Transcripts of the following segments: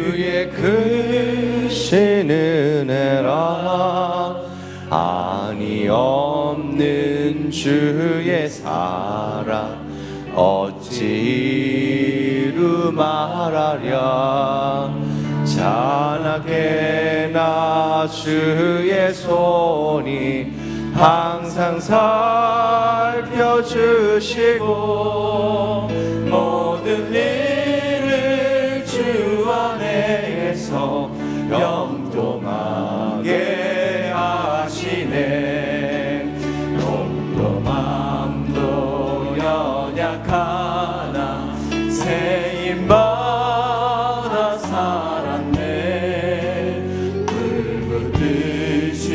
주의 크신 은혜라 아니 없는 주의 사랑 어찌 이루 말하랴 자나깨나 주의 손이 항상 살펴주시고 모든 일을 주 안에서 영동하게 하시네. 몸도 맘도 연약하나 세임받아 살았네. 불붙듯이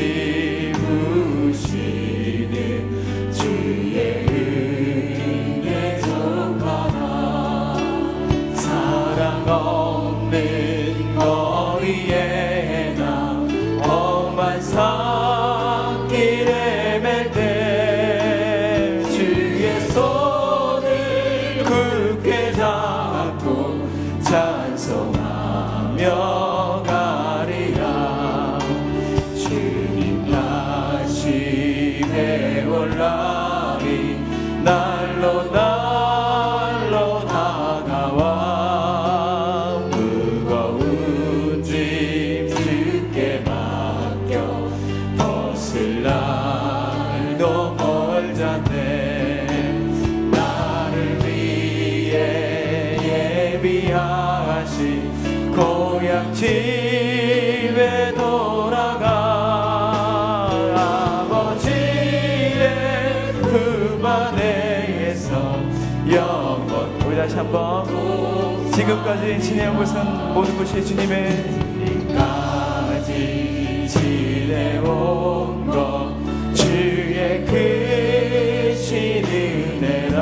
부시는 주의 은혜 족하나 사랑 없는 거리에 나 험한 산길에 맬 때 주의 손을 굳게 잡고 찬송하며 가리라. 주님 다시 배울 날이 날로 날로 다가와 무거운 짐 주께 맡겨 벗을 날도 멀잖네. 나를 위해 예비하신 고향 집에 돌아가 아버지의 품 안에서 영원. 우리 다시 한번 지금까지 지내온 것은 모든 것이 주님의 지금까지 지내온 것 주의 크신 은혜라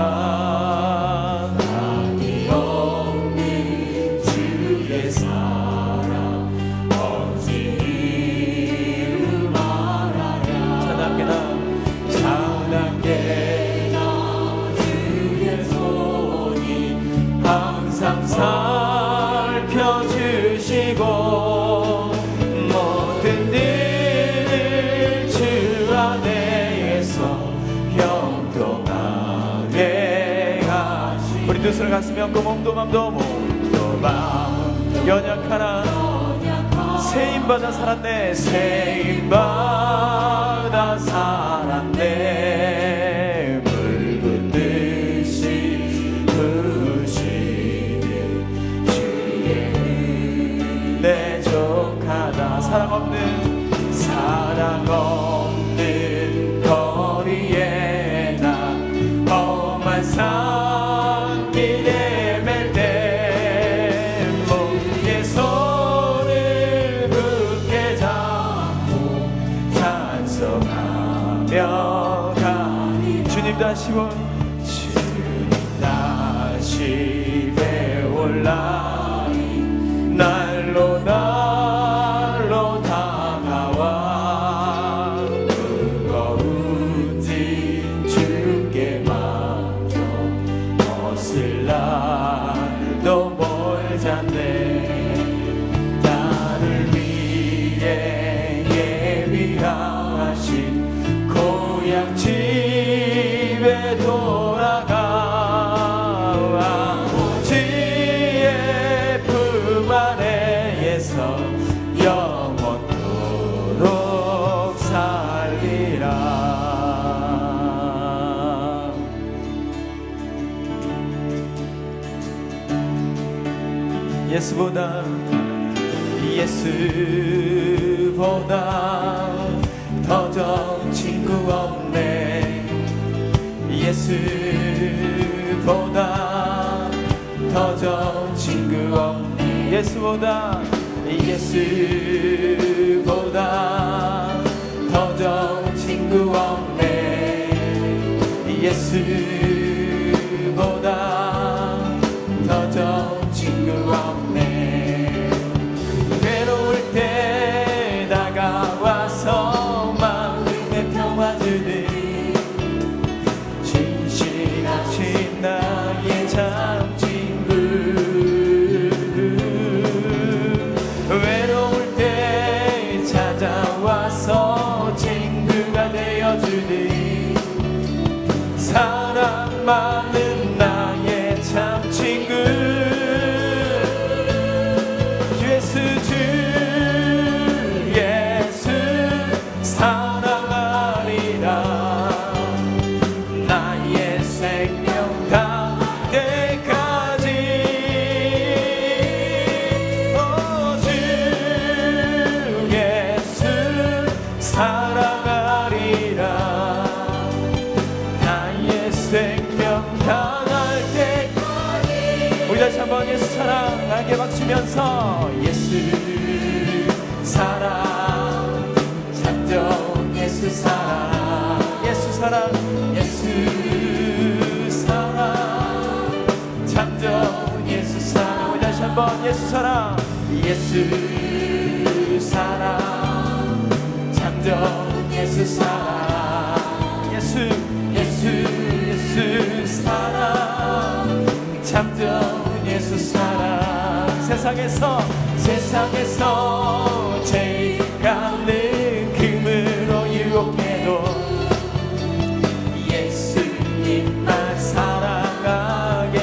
아니 없는 주의 사랑 어찌 이루 말하랴. 자나깨나 주의 손이 항상 살펴주시고 모든 일을 주 안에서 형통하게 하시. 우리 두 손을 가슴에 얹고 몸도 맘도 연약하나 세임받아 살았네. 세임받아 살았네. 물붓듯이 부시는 주의 은혜 족하다. 사랑 없는 거리에 나 험한 산길에 맬 때 목의 손을 굳게 잡고 찬송하며 가니. 주님 다시 배울 날이 날로 날로 다가와 무거운 짐 주께 맡겨 벗을 날도 멀잖네. 나를 위해 예비하신 고향 집에 돌아가 아버지의 품 안에서 영원토록 살리라. 예수보다 더 좋은 친구 없네. 예수보다 더 좋은 친구 없네. 예수보다 더 좋은 친구 없네. 예수보다 더 좋은 친구 없네. 괴로울 때 다가와서 마음에 평화 주는 진실하신 나의 참 친구. 외치면서 예수 사랑 참된 예수 사랑 예수 사랑 예수 사랑 참된 예수 사랑 우리 다시 한번 예수 사랑 예수 사랑 참된 예수 사랑 예수 예수 예수 사랑 참된 예수 사랑 세상에서 제일 갚는 금으로 유혹해도 예수님만 사랑하겠네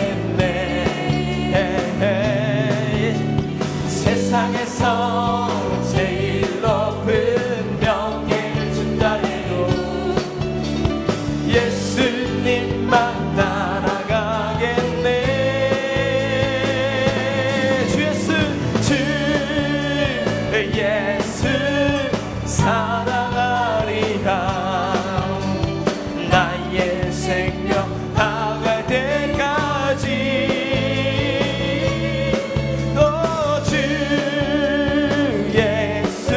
세상에서 제일 높은 명예를 준다 해도 예수님만 따라가겠네 예수 사랑하리라 나의 생명 다갈 때까지 주 예수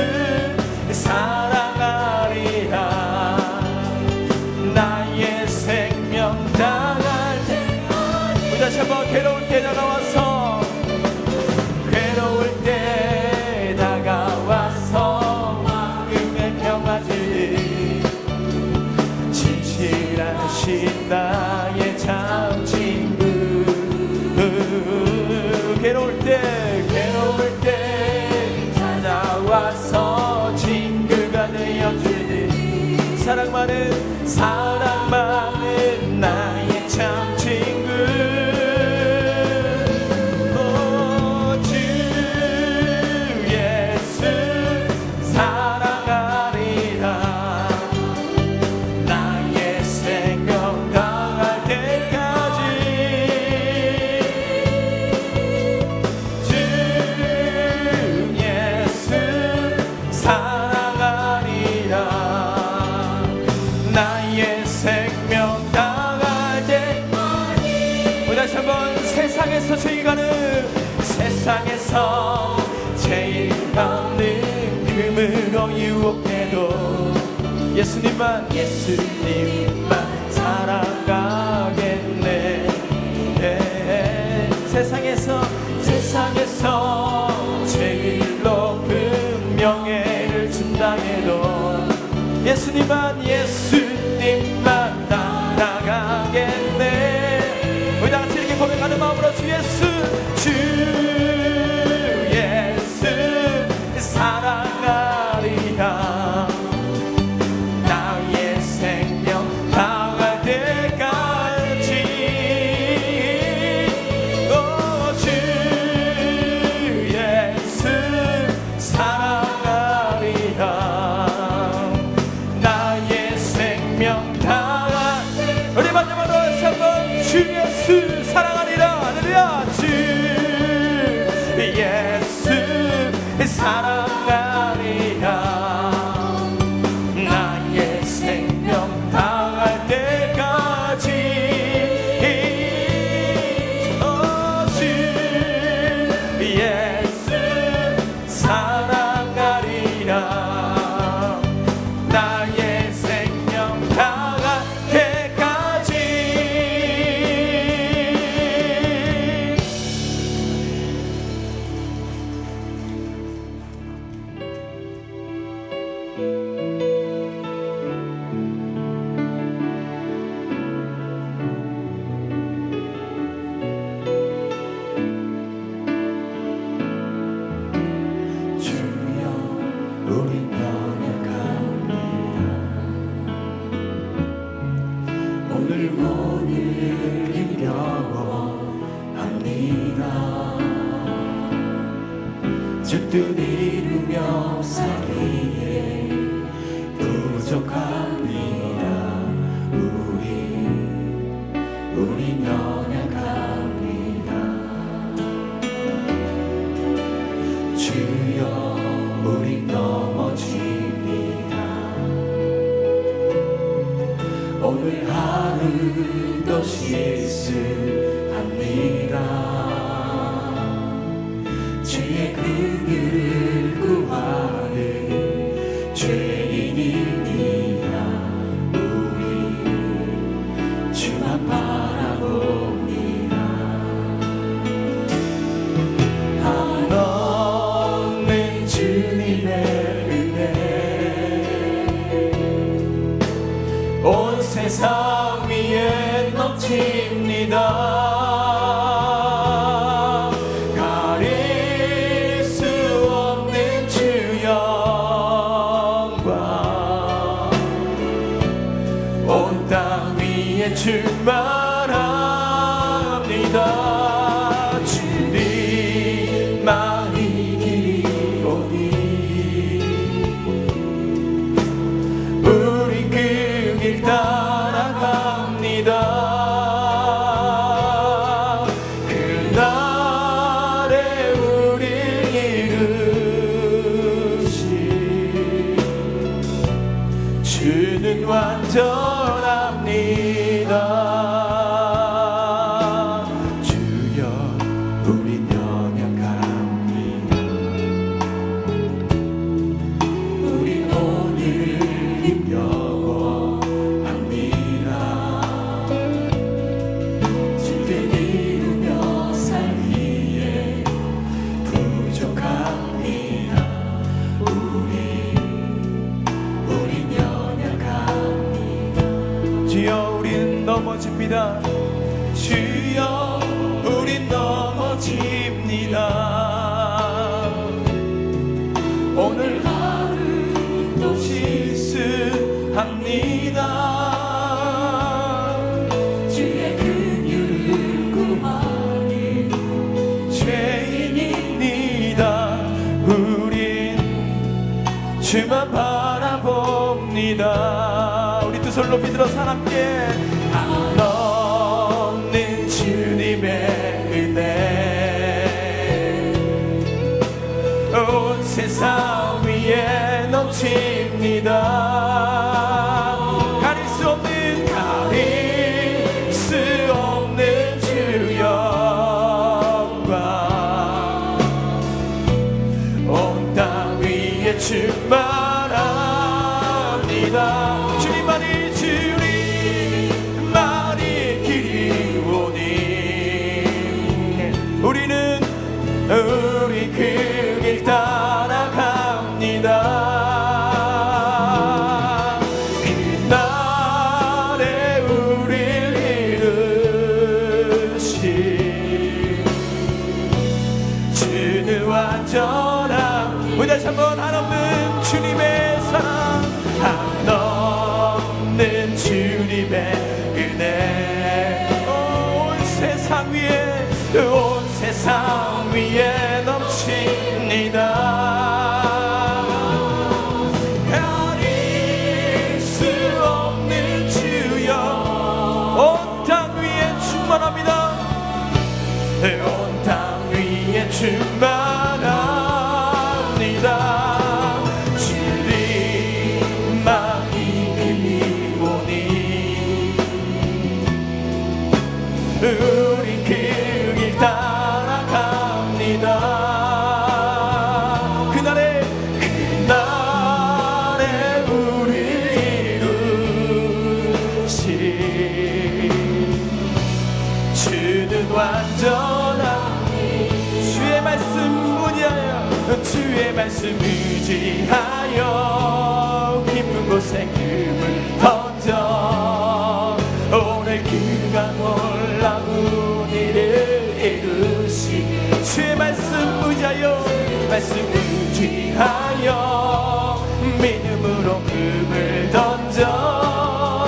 사랑하리라 나의 생명 다갈 때까지 우리 다시 한번 괴로울 때 다가와서 괴로울 때 다가와서 마음의 평화 주니 진실하신 나의 참 친구 괴로울 때 다가와서 친구가 되어주니 사랑 많은 나의 참 친구 세상에서 제일 가는 세상에서 제일 가는 금으로 유혹해도 예수님만 사랑하겠네 세상에서 제일 높은 명예를 준다 해도 예수님만 따라가겠네 우리 다같이 이렇게 고백하는 마음으로 주 예수 사랑하리라 나의 생명 다할 때까지 주 예수 사랑하리라 나의 생명 다할 우리 마지막으로 한번 주 예수 사랑하리라 할렐루야 주 예수 사랑하리라 나의 생명 다할 때까지 주 예수 사랑하리라 나의 생명 다할 때까지 우린 연약합니다 오늘 힘겨워합니다 뜻을 이루며 살기에 부족합니다 우린 연약합니다 주여 우린 넘어집니다 오늘 하루도 실수합니다 주님의 은혜 온 세상 위에 넘칩니다. 가릴 수 없는 주 영광 온 땅 위에 충만합니다. 주님만이 길이오니 우리 그 길 따라갑니다. 그날에 우릴 이루시 주는 완전합니다. 주여 우린 연약합니다. 우린 오늘 힘겨워합니다. 주께 이루며 살기에 부족합니다. 우린 연약합니다. 주여 우린 넘어집니다. 주여 우린 넘어집니다. 오늘 하루 또 실수합니다. 주의 긍휼을 구하니 죄인입니다. 우린 주만 바라봅니다. 우리 두 손 높이 들어서 함께 넘는 주님의 은혜 온 세상 위에 넘칩니다. 가릴 수 없는 주 영광 온 땅 위에 충만합니다. 주님만이 길이오니 우리는 우리 그 길 따라갑니다. 그날에 우릴 이루시 주는 완전한 우리 다시 한번 한없는 주님의 사랑 한없는 주님의 은혜 온 세상 위에 넘칩니다. 가릴 수 없는 주여 온 땅 위에 충만합니다. 온 땅 위에 충만합니다. 주님만이 길이오니 우리 그 길 따라갑니다. 그날에 우리 이루시 주는 완전한 주의 말씀 의지하여 깊은 곳에 금을 던져 오늘 그가 놀라운 일을 이루시 주의 말씀 의지하여 믿음으로 금을 던져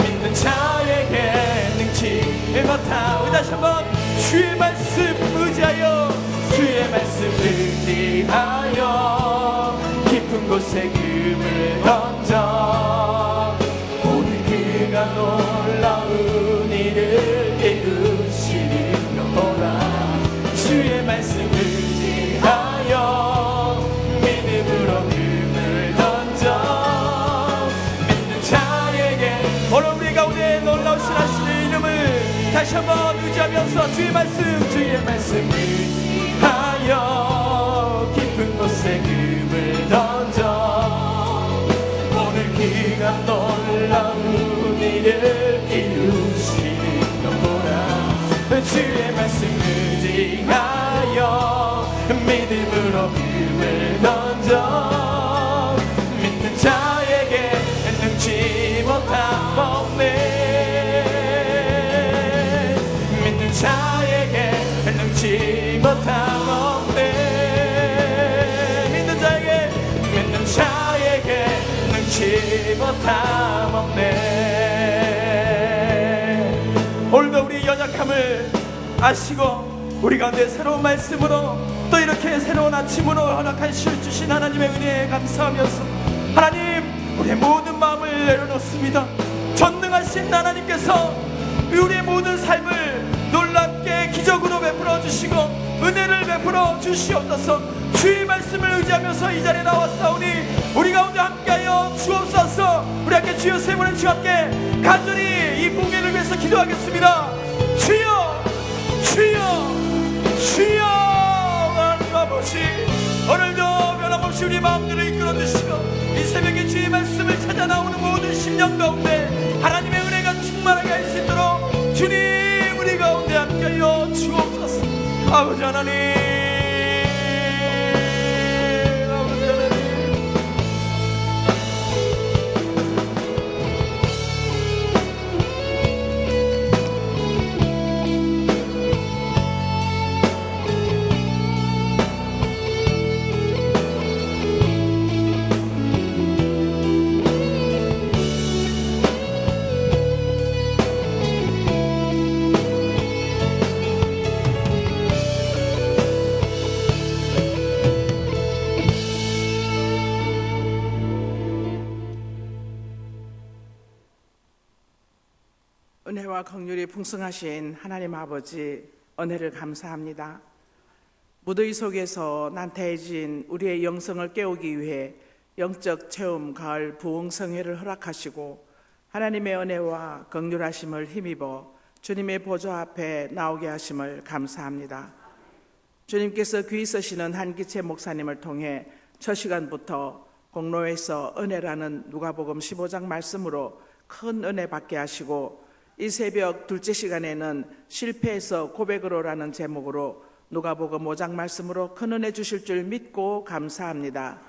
믿는 자에게 능치 못하 우리 다시 한번 주의 말씀 의지하여 깊은 곳에 금을 던져 오늘 그가 놀라운 일을 이루시리로라 주의 말씀 의지하여 믿음으로 금을 던져 믿는 자에게 오늘 우리 가운데 놀라우신 하시는 이름을 다시 한번 의지하면서 주의 말씀 의지하여 깊은 곳에 금을 던져 오늘 그가 놀라운 일을 이루시리로라 주의 말씀 의지하여 믿음으로 금을 던져 못함 없네. 오늘도 우리의 연약함을 아시고 우리 가운데 새로운 말씀으로 또 이렇게 새로운 아침으로 허락하실 주신 하나님의 은혜에 감사하면서 하나님, 우리의 모든 마음을 내려놓습니다. 전능하신 하나님께서 우리의 모든 삶을 놀랍게 기적으로 베풀어 주시고 은혜를 베풀어 주시옵소서. 주의 말씀을 의지하면서 이 자리에 나왔사오니 우리 가운데 함께하여 주옵소서. 우리 함께 주여 세 번의 주 함께 간절히 이 공예를 위해서 기도하겠습니다. 주여, 주여, 주여. 하나님 아버지, 오늘도 변함없이 우리 마음들을 이끌어 주시고 이 새벽에 주의 말씀을 찾아 나오는 모든 심령 가운데 하나님의 은혜가 충만하게 할 수 있도록 주님 우리 가운데 함께하여 주옵소서. 아버지 하나님, 아버지 하나님, 은혜와 긍휼이 풍성하신 하나님 아버지, 은혜를 감사합니다. 무더위 속에서 난타해진 우리의 영성을 깨우기 위해 영적 체험 가을 부흥성회를 허락하시고 하나님의 은혜와 긍휼하심을 힘입어 주님의 보좌 앞에 나오게 하심을 감사합니다. 주님께서 귀히 쓰시는 한기채 목사님을 통해 첫 시간부터 공로에서 은혜라는 누가복음 15장 말씀으로 큰 은혜 받게 하시고 이 새벽 둘째 시간에는 실패에서 고백으로라는 제목으로 누가복음 5장 말씀으로 큰 은혜 주실 줄 믿고 감사합니다.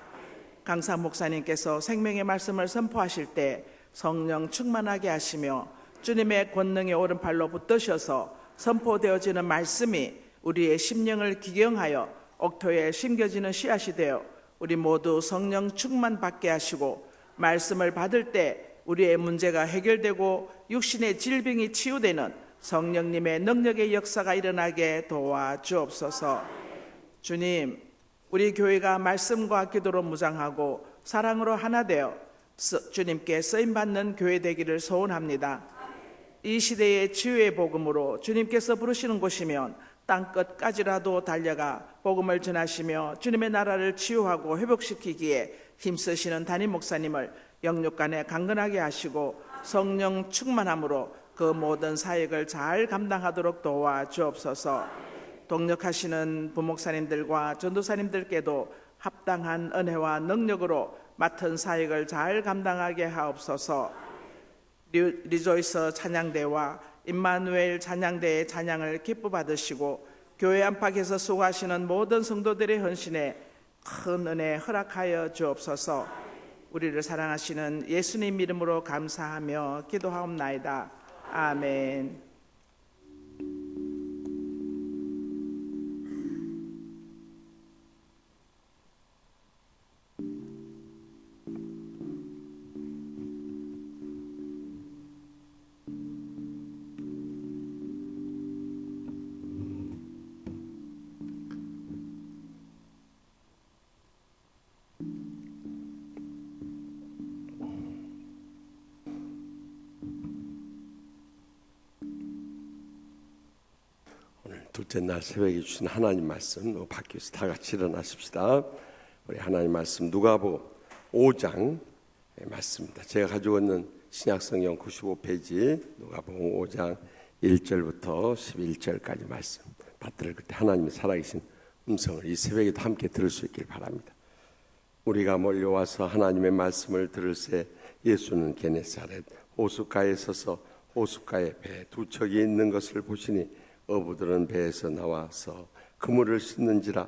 강사 목사님께서 생명의 말씀을 선포하실 때 성령 충만하게 하시며 주님의 권능의 오른팔로 붙드셔서 선포되어지는 말씀이 우리의 심령을 기경하여 옥토에 심겨지는 씨앗이 되어 우리 모두 성령 충만 받게 하시고 말씀을 받을 때 우리의 문제가 해결되고 육신의 질병이 치유되는 성령님의 능력의 역사가 일어나게 도와주옵소서. 주님, 우리 교회가 말씀과 기도로 무장하고 사랑으로 하나 되어 주님께 쓰임받는 교회 되기를 소원합니다. 이 시대의 치유의 복음으로 주님께서 부르시는 곳이면 땅끝까지라도 달려가 복음을 전하시며 주님의 나라를 치유하고 회복시키기에 힘쓰시는 담임 목사님을 영육간에 강건하게 하시고 성령 충만함으로 그 모든 사역을 잘 감당하도록 도와주옵소서. 동력하시는 부목사님들과 전도사님들께도 합당한 은혜와 능력으로 맡은 사역을 잘 감당하게 하옵소서. 리조이스 찬양대와 임마누엘 찬양대의 찬양을 기뻐 받으시고 교회 안팎에서 수고하시는 모든 성도들의 헌신에 큰 은혜 허락하여 주옵소서. 우리를 사랑하시는 예수님 이름으로 감사하며 기도하옵나이다. 아멘. 둘째 날 새벽에 주신 하나님 말씀 밖에서 다 같이 일어나십시다. 우리 하나님 말씀 누가복음 5장 말씀입니다. 제가 가지고 있는 신약성경 95페이지 누가복음 5장 1절부터 11절까지 말씀 받들 그때 하나님의 살아계신 음성을 이 새벽에도 함께 들을 수 있길 바랍니다. 우리가 몰려와서 하나님의 말씀을 들을새 예수는 게네사렛 호숫가에 서서 호숫가에 배 두 척이 있는 것을 보시니 어부들은 배에서 나와서 그물을 씻는지라.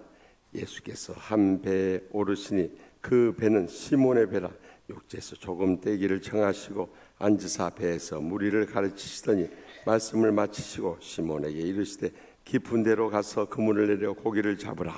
예수께서 한 배에 오르시니 그 배는 시몬의 배라. 육지에서 조금 떼기를 정하시고 앉으사 배에서 무리를 가르치시더니 말씀을 마치시고 시몬에게 이르시되 깊은 데로 가서 그물을 내려 고기를 잡으라.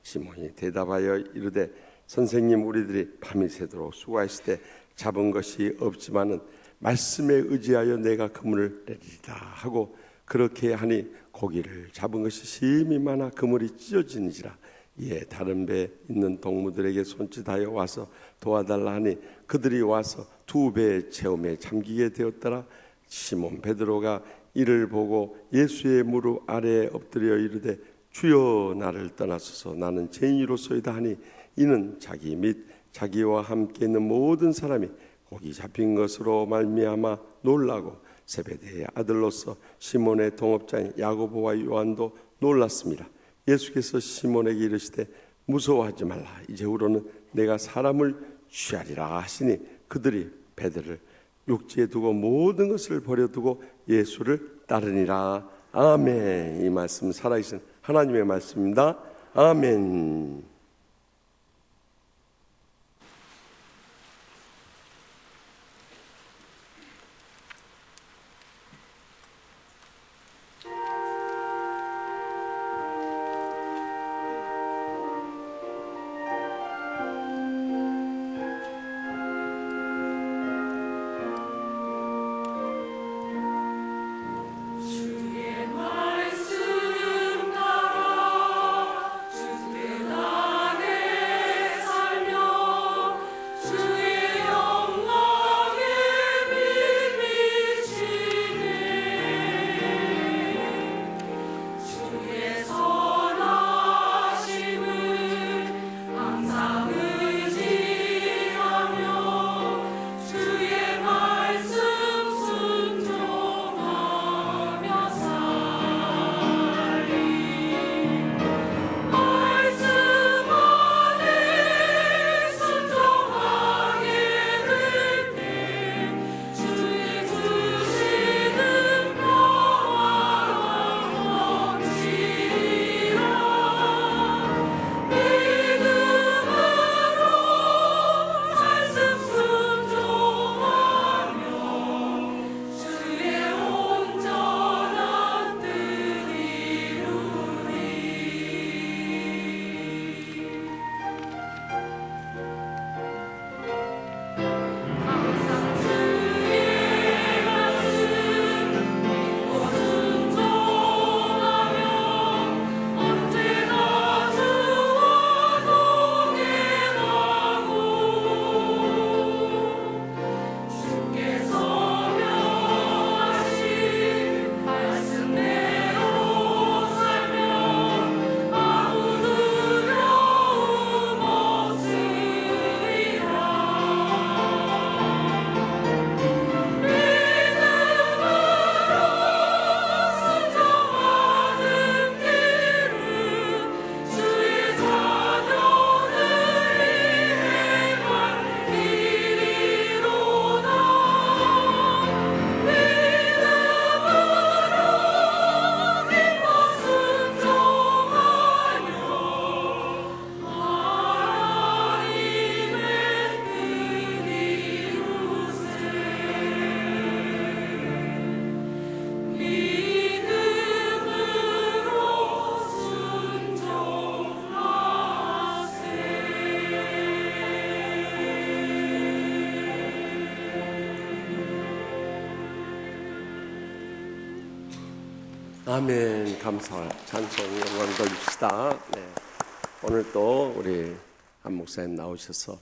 시몬이 대답하여 이르되 선생님, 우리들이 밤이 새도록 수고하시되 잡은 것이 없지만은 말씀에 의지하여 내가 그물을 내리리라 하고 그렇게 하니 고기를 잡은 것이 심히 많아 그물이 찢어지는지라. 이에 다른 배에 있는 동무들에게 손짓하여 와서 도와달라 하니 그들이 와서 두 배의 체험에 잠기게 되었더라. 시몬 베드로가 이를 보고 예수의 무릎 아래에 엎드려 이르되 주여 나를 떠나소서 나는 죄인이로소이다 하니 이는 자기 및 자기와 함께 있는 모든 사람이 고기 잡힌 것으로 말미암아 놀라고 세베대의 아들로서 시몬의 동업자인 야고보와 요한도 놀랐습니다. 예수께서 시몬에게 이르시되 무서워하지 말라 이제후로는 내가 사람을 취하리라 하시니 그들이 배들을 육지에 두고 모든 것을 버려두고 예수를 따르니라. 아멘. 이 말씀 살아계신 하나님의 말씀입니다. 아멘. 아멘. 감사, 찬송, 영광 돌립시다. 네. 오늘 또 우리 한 목사님 나오셔서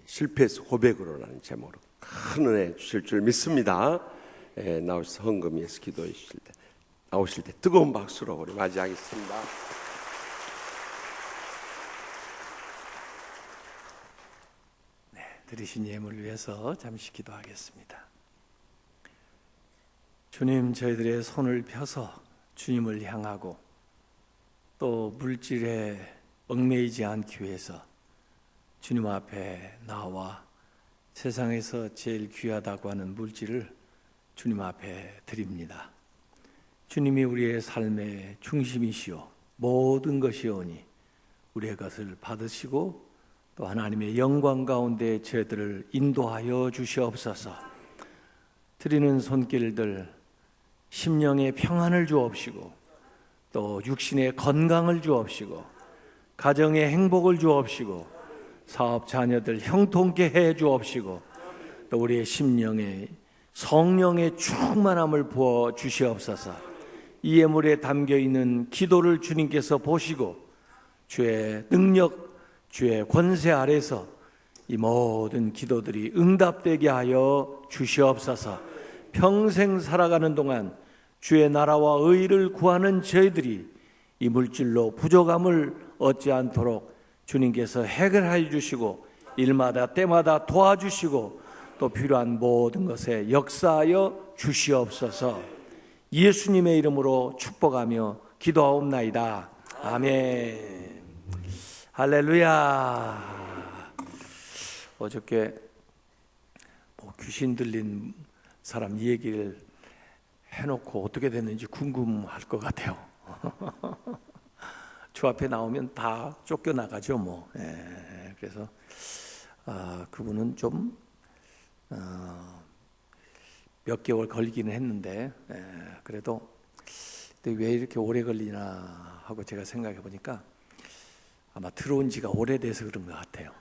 실패에서 고백으로라는 제목으로 큰 은혜 주실 줄 믿습니다. 나오셔서 헌금 위해서 기도해 주실 때 나오실 때 뜨거운 박수로 우리 맞이하겠습니다. 네, 드리신 예물을 위해서 잠시 기도하겠습니다. 주님, 저희들의 손을 펴서 주님을 향하고 또 물질에 얽매이지 않기 위해서 주님 앞에 나와 세상에서 제일 귀하다고 하는 물질을 주님 앞에 드립니다. 주님이 우리의 삶의 중심이시오 모든 것이오니 우리의 것을 받으시고 또 하나님의 영광 가운데 저희들을 인도하여 주시옵소서. 드리는 손길들 심령의 평안을 주옵시고 또 육신의 건강을 주옵시고 가정의 행복을 주옵시고 사업 자녀들 형통케 해 주옵시고 또 우리의 심령에 성령의 충만함을 부어 주시옵소서. 이 예물에 담겨 있는 기도를 주님께서 보시고 주의 능력, 주의 권세 아래서 이 모든 기도들이 응답되게 하여 주시옵소서. 평생 살아가는 동안 주의 나라와 의를 구하는 저희들이 이 물질로 부족함을 얻지 않도록 주님께서 해결하여 주시고 일마다 때마다 도와주시고 또 필요한 모든 것에 역사하여 주시옵소서. 예수님의 이름으로 축복하며 기도하옵나이다. 아멘. 할렐루야. 어저께 귀신 들린 사람 얘기를 해놓고 어떻게 됐는지 궁금할 것 같아요. 주 앞에 나오면 다 쫓겨나가죠 뭐. 그래서 그분은 좀 몇 개월 걸리기는 했는데 그래도 왜 이렇게 오래 걸리나 하고 제가 생각해 보니까 아마 들어온 지가 오래돼서 그런 것 같아요.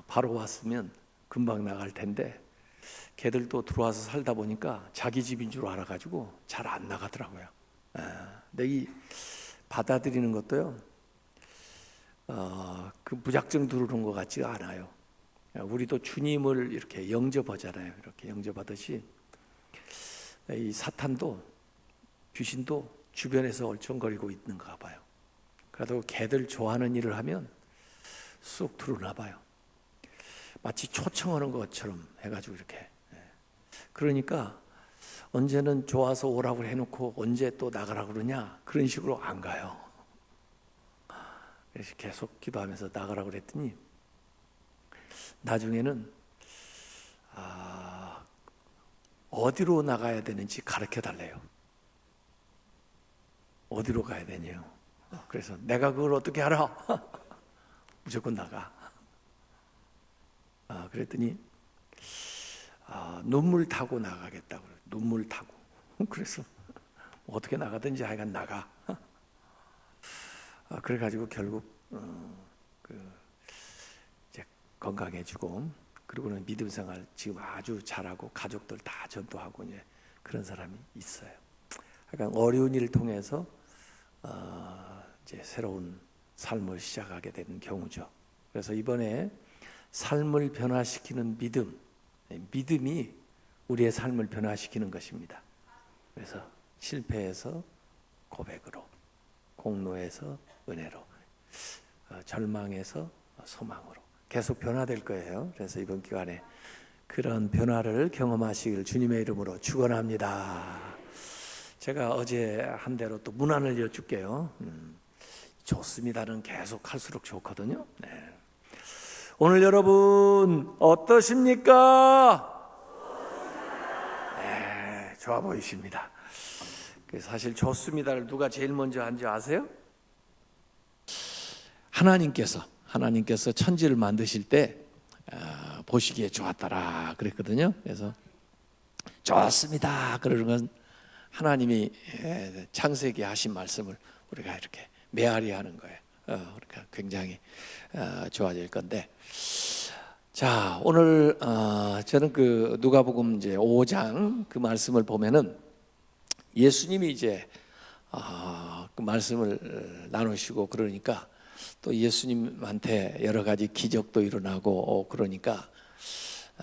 바로 왔으면 금방 나갈 텐데 걔들도 들어와서 살다 보니까 자기 집인 줄 알아가지고 잘 안 나가더라고요. 근데 이 받아들이는 것도요, 그 무작정 들어오는 것 같지가 않아요. 우리도 주님을 이렇게 영접하잖아요. 이렇게 영접하듯이 이 사탄도 귀신도 주변에서 얼쩡거리고 있는가 봐요. 그래도 걔들 좋아하는 일을 하면 쑥 들어오나 봐요. 마치 초청하는 것처럼 해가지고 이렇게. 그러니까 언제는 좋아서 오라고 해놓고 언제 또 나가라고 그러냐 그런 식으로 안 가요. 그래서 계속 기도하면서 나가라고 그랬더니 나중에는 어디로 나가야 되는지 가르쳐 달래요. 어디로 가야 되냐요. 그래서 내가 그걸 어떻게 알아? 무조건 나가. 그랬더니 눈물 타고 나가겠다고. 눈물 타고. 그래서 어떻게 나가든지 하여간 나가. 그래가지고 결국 이제 건강해지고 그리고는 믿음 생활 지금 아주 잘하고 가족들 다 전도하고 이제 그런 사람이 있어요. 그러니까 어려운 일을 통해서 이제 새로운 삶을 시작하게 되는 경우죠. 그래서 이번에 삶을 변화시키는 믿음이 우리의 삶을 변화시키는 것입니다. 그래서 실패에서 고백으로, 공로에서 은혜로, 절망에서 소망으로 계속 변화될 거예요. 그래서 이번 기간에 그런 변화를 경험하시길 주님의 이름으로 축원합니다. 제가 어제 한 대로 또 문안을 여쭐게요. 좋습니다는 계속 할수록 좋거든요. 네. 오늘 여러분 어떠십니까? 네, 좋아 보이십니다. 사실 좋습니다를 누가 제일 먼저 한지 아세요? 하나님께서 천지를 만드실 때 보시기에 좋았더라 그랬거든요. 그래서 좋습니다 그러는 건 하나님이 창세기 하신 말씀을 우리가 이렇게 메아리하는 거예요. 그러니까 굉장히 좋아질 건데, 자 오늘 저는 그 누가복음 이제 5장 그 말씀을 보면은 예수님이 이제 그 말씀을 나누시고 그러니까 또 예수님한테 여러 가지 기적도 일어나고 그러니까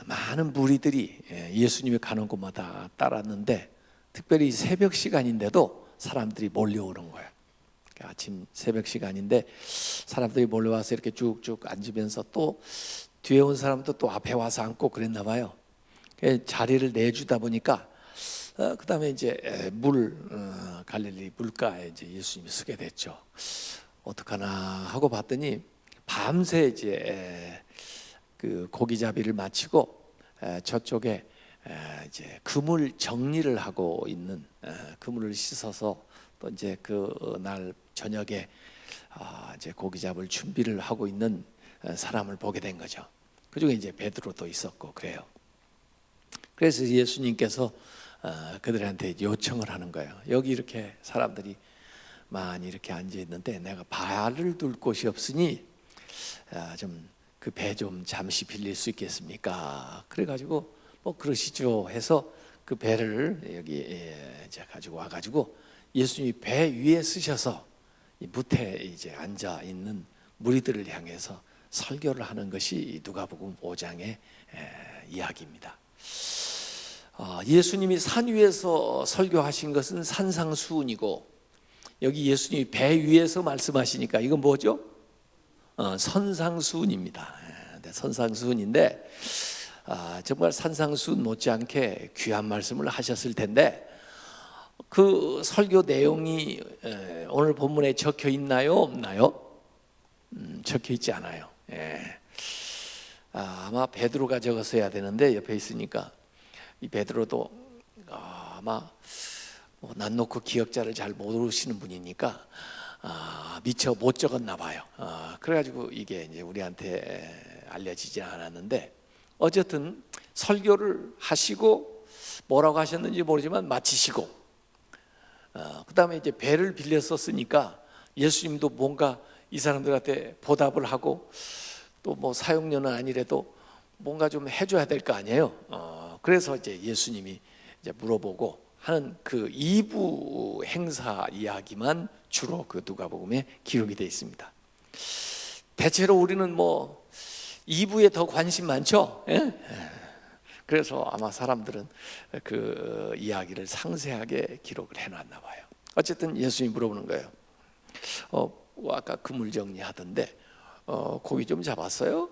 많은 무리들이 예수님이 가는 곳마다 따랐는데 특별히 새벽 시간인데도 사람들이 몰려오는 거예요. 아침 새벽 시간인데 사람들이 몰려와서 이렇게 쭉쭉 앉으면서 또 뒤에 온 사람도 또 앞에 와서 앉고 그랬나 봐요. 자리를 내주다 보니까 그 다음에 이제 갈릴리 물가에 이제 예수님이 서게 됐죠. 어떡하나 하고 봤더니 밤새 이제 그 고기잡이를 마치고 저쪽에 이제 그물 정리를 하고 있는, 그물을 씻어서 또 이제 그 날 저녁에 이제 고기 잡을 준비를 하고 있는 사람을 보게 된 거죠. 그중에 이제 베드로도 있었고 그래요. 그래서 예수님께서 그들한테 요청을 하는 거예요. 여기 이렇게 사람들이 많이 이렇게 앉아 있는데 내가 발을 둘 곳이 없으니 좀 그 배 좀 잠시 빌릴 수 있겠습니까? 그래가지고 뭐 그러시죠 해서 그 배를 여기 이제 가지고 와가지고 예수님이 배 위에 쓰셔서 이 무태 이제 앉아 있는 무리들을 향해서 설교를 하는 것이 누가복음 5장의 이야기입니다. 예수님이 산 위에서 설교하신 것은 산상수훈이고, 여기 예수님이 배 위에서 말씀하시니까 이건 뭐죠? 선상수훈입니다. 선상수훈인데 정말 산상수훈 못지않게 귀한 말씀을 하셨을 텐데, 그 설교 내용이 오늘 본문에 적혀 있나요, 없나요? 적혀 있지 않아요. 아마 베드로가 적었어야 되는데 옆에 있으니까, 이 베드로도 아마 난 놓고 기억자를 잘 모르시는 분이니까 미처 못 적었나 봐요. 그래가지고 이게 이제 우리한테 알려지지 않았는데, 어쨌든 설교를 하시고 뭐라고 하셨는지 모르지만 마치시고, 그 다음에 이제 배를 빌렸었으니까 예수님도 뭔가 이 사람들한테 보답을 하고, 또 뭐 사용료는 아니래도 뭔가 좀 해줘야 될 거 아니에요. 그래서 이제 예수님이 이제 물어보고 하는 그 2부 행사 이야기만 주로 그 누가복음에 기록이 되어 있습니다. 대체로 우리는 뭐 2부에 더 관심 많죠. 그래서 아마 사람들은 그 이야기를 상세하게 기록을 해놨나 봐요. 어쨌든 예수님이 물어보는 거예요. 아까 그물 정리하던데 고기 좀 잡았어요?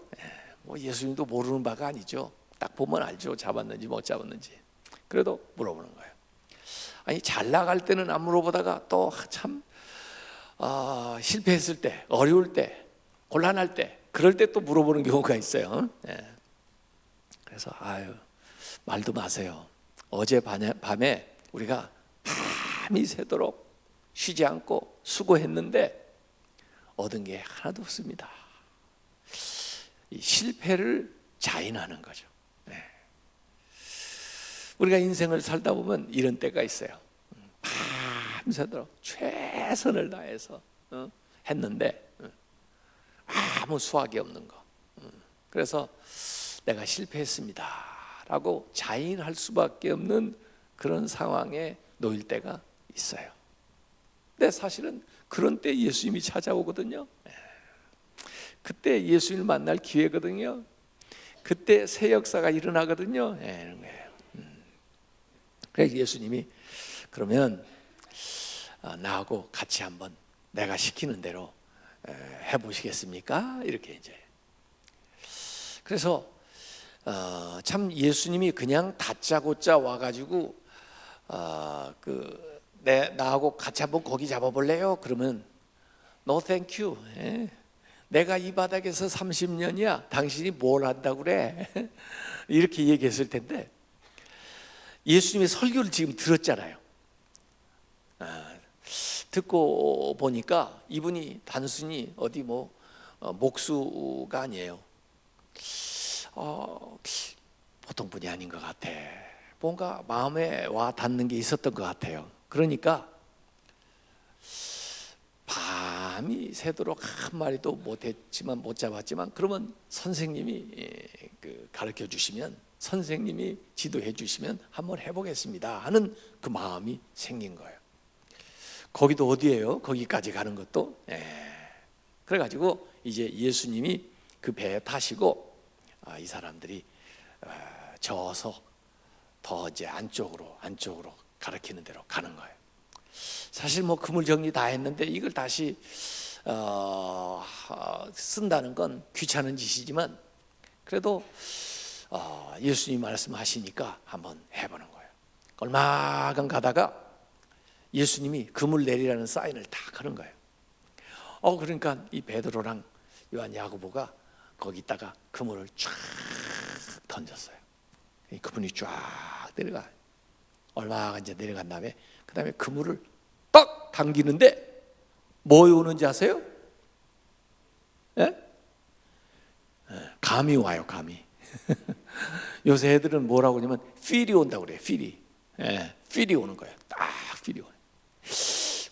뭐 예수님도 모르는 바가 아니죠. 딱 보면 알죠. 잡았는지 못 잡았는지. 그래도 물어보는 거예요. 아니, 잘 나갈 때는 안 물어보다가 또 참 실패했을 때, 어려울 때, 곤란할 때, 그럴 때 또 물어보는 경우가 있어요. 그래서 말도 마세요. 어제 밤에 우리가 밤이 새도록 쉬지 않고 수고했는데 얻은 게 하나도 없습니다. 이 실패를 자인하는 거죠. 우리가 인생을 살다 보면 이런 때가 있어요. 밤새도록 최선을 다해서 했는데 아무 수확이 없는 거. 그래서 내가 실패했습니다 라고 자인할 수밖에 없는 그런 상황에 놓일 때가 있어요. 근데 사실은 그런 때 예수님이 찾아오거든요. 그때 예수님을 만날 기회거든요. 그때 새 역사가 일어나거든요. 이런 거예요. 그래서 예수님이 그러면 나하고 같이 한번 내가 시키는 대로 해보시겠습니까? 이렇게 이제. 그래서 참 예수님이 그냥 다짜고짜 와가지고 나하고 같이 한번 고기 잡아볼래요? 그러면 No thank you. 내가 이 바닥에서 30년이야. 당신이 뭘 한다고 그래? 이렇게 얘기했을 텐데, 예수님의 설교를 지금 들었잖아요. 듣고 보니까 이분이 단순히 어디 목수가 아니에요. 보통 분이 아닌 것 같아. 뭔가 마음에 와 닿는 게 있었던 것 같아요. 그러니까 밤이 새도록 한 마리도 못 잡았지만, 그러면 선생님이 가르쳐 주시면, 선생님이 지도해 주시면 한번 해보겠습니다 하는 그 마음이 생긴 거예요. 거기도 어디예요? 거기까지 가는 것도. 그래가지고 이제 예수님이 그 배에 타시고 이 사람들이 저어서 더 이제 안쪽으로 가리키는 대로 가는 거예요. 사실 그물 정리 다 했는데 이걸 다시 쓴다는 건 귀찮은 짓이지만, 그래도 예수님이 말씀하시니까 한번 해보는 거예요. 얼마간 가다가 예수님이 그물 내리라는 사인을 다 거는 거예요. 그러니까 이 베드로랑 요한 야고보가 거기다가 그물을 쫙 던졌어요. 그분이 쫙 내려가. 얼마가 이제 내려간 다음에 그 다음에 그물을 딱 당기는데 뭐 오는지 아세요? 감이 와요. 감이. 요새 애들은 뭐라고 하냐면 필이 온다고 그래요. 필이 오는 거예요. 딱 필이 오는.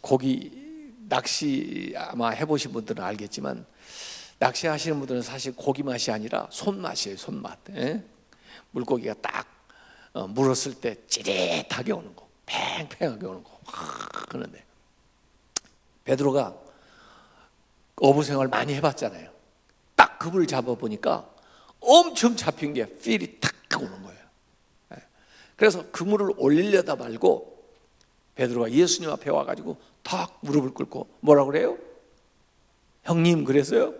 고기 낚시 아마 해보신 분들은 알겠지만 낚시하시는 분들은 사실 고기 맛이 아니라 손맛이에요. 손맛. 예? 물고기가 딱 물었을 때 찌릿하게 오는 거, 팽팽하게 오는 거. 그런데 베드로가 어부 생활 많이 해봤잖아요. 딱 그물 잡아보니까 엄청 잡힌 게 필이 탁 오는 거예요. 예. 그래서 그물을 올리려다 말고 베드로가 예수님 앞에 와가지고 탁 무릎을 꿇고 뭐라고 그래요? 형님 그랬어요?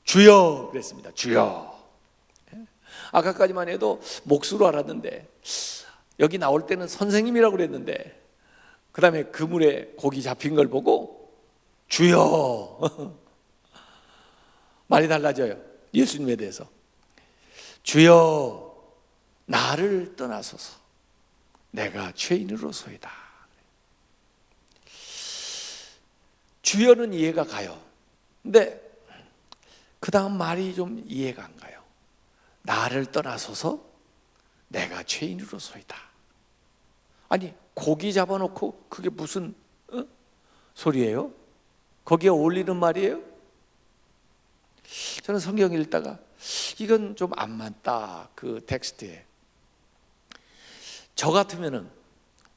주여 그랬습니다. 주여. 아까까지만 해도 목수로 알았는데 여기 나올 때는 선생님이라고 그랬는데 그 다음에 그물에 고기 잡힌 걸 보고 주여. 말이 달라져요. 예수님에 대해서. 주여 나를 떠나소서 내가 죄인으로소이다. 주여는 이해가 가요. 근데 그 다음 말이 좀 이해가 안 가요. 나를 떠나소서 내가 죄인으로소이다. 아니 고기 잡아놓고 그게 무슨 소리예요? 거기에 어울리는 말이에요? 저는 성경 읽다가 이건 좀 안 맞다. 그 텍스트에. 저 같으면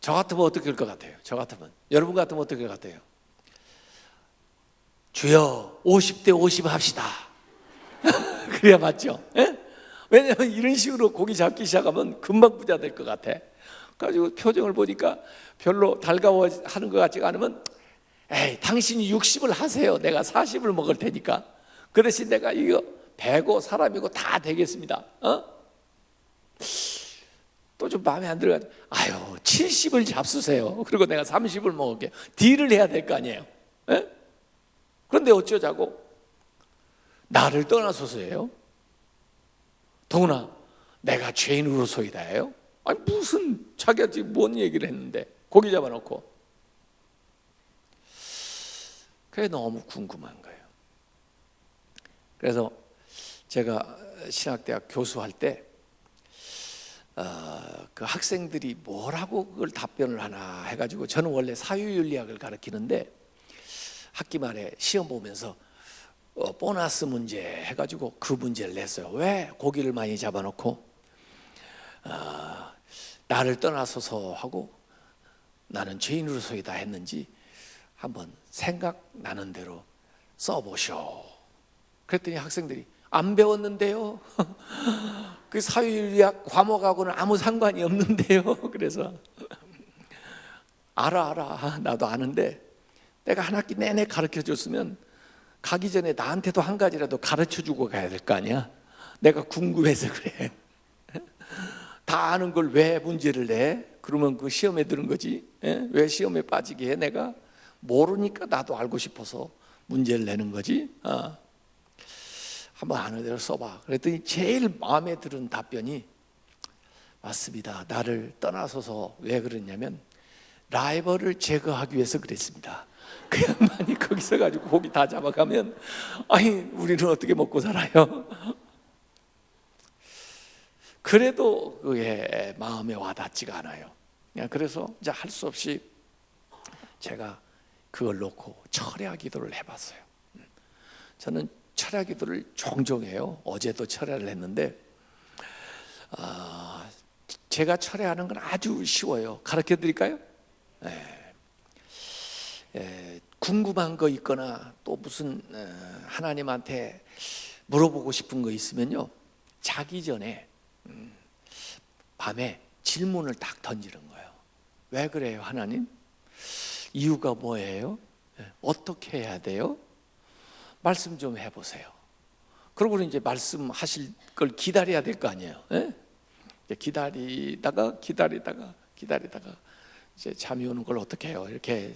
어떻게 할 것 같아요? 저 같으면 여러분 같으면 어떻게 할 것 같아요? 주여 50대 50 합시다. 그래야 맞죠? 예? 왜냐하면 이런 식으로 고기 잡기 시작하면 금방 부자 될 것 같아. 그래가지고 표정을 보니까 별로 달가워하는 것 같지가 않으면 에이 당신이 60을 하세요. 내가 40을 먹을 테니까. 그 대신 내가 이거 배고 사람이고 다 되겠습니다. 또 좀 마음에 안 들어가지고 아유 70을 잡수세요. 그리고 내가 30을 먹을게요. 딜을 해야 될 거 아니에요. 예? 그런데 어쩌자고 나를 떠나소서예요. 더구나 내가 죄인으로소이다예요. 아니 무슨 자기가 지금 뭔 얘기를 했는데 고기 잡아놓고. 그게 너무 궁금한 거예요. 그래서 제가 신학대학 교수할 때 그 학생들이 뭐라고 그걸 답변을 하나 해가지고 저는 원래 사유윤리학을 가르치는데 학기 말에 시험 보면서 보너스 문제 해가지고 그 문제를 냈어요. 왜 고기를 많이 잡아놓고 나를 떠나소서 하고 나는 죄인으로소이다 했는지 한번 생각나는 대로 써보쇼. 그랬더니 학생들이 안 배웠는데요. 그 사회윤리학 과목하고는 아무 상관이 없는데요. 그래서 알아 나도 아는데 내가 한 학기 내내 가르쳐 줬으면 가기 전에 나한테도 한 가지라도 가르쳐 주고 가야 될 거 아니야. 내가 궁금해서 그래. 다 아는 걸 왜 문제를 내? 그러면 그 시험에 드는 거지. 왜 시험에 빠지게 해? 내가 모르니까 나도 알고 싶어서 문제를 내는 거지. 한번 아는 대로 써봐. 그랬더니 제일 마음에 드는 답변이 맞습니다. 나를 떠나서서 왜 그랬냐면 라이벌을 제거하기 위해서 그랬습니다. 그 양반이 거기서 가지고 고기 다 잡아가면 아니 우리는 어떻게 먹고 살아요? 그래도 그게 마음에 와닿지가 않아요. 그래서 이제 할 수 없이 제가 그걸 놓고 철야 기도를 해봤어요. 저는 철야 기도를 종종 해요. 어제도 철야를 했는데 제가 철야하는 건 아주 쉬워요. 가르쳐 드릴까요? 궁금한 거 있거나 또 무슨 하나님한테 물어보고 싶은 거 있으면요, 자기 전에 밤에 질문을 딱 던지는 거예요. 왜 그래요, 하나님? 이유가 뭐예요? 어떻게 해야 돼요? 말씀 좀 해보세요. 그러고는 이제 말씀하실 걸 기다려야 될 거 아니에요. 기다리다가 이제 잠이 오는 걸 어떻게 해요? 이렇게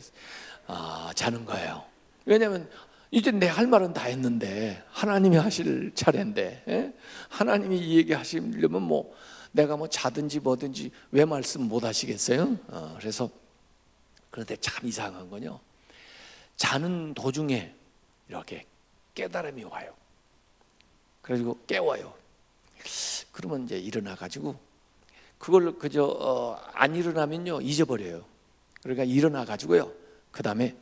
자는 거예요. 왜냐하면 이제 내 할 말은 다 했는데 하나님이 하실 차례인데, 하나님이 이 얘기 하시려면 뭐 내가 뭐 자든지 뭐든지 왜 말씀 못 하시겠어요? 그래서 그런데 참 이상한 건요, 자는 도중에 이렇게 깨달음이 와요. 그래가지고 깨워요. 그러면 이제 일어나 가지고 그걸 그저 안 일어나면요 잊어버려요. 그러니까 일어나 가지고요, 그 다음에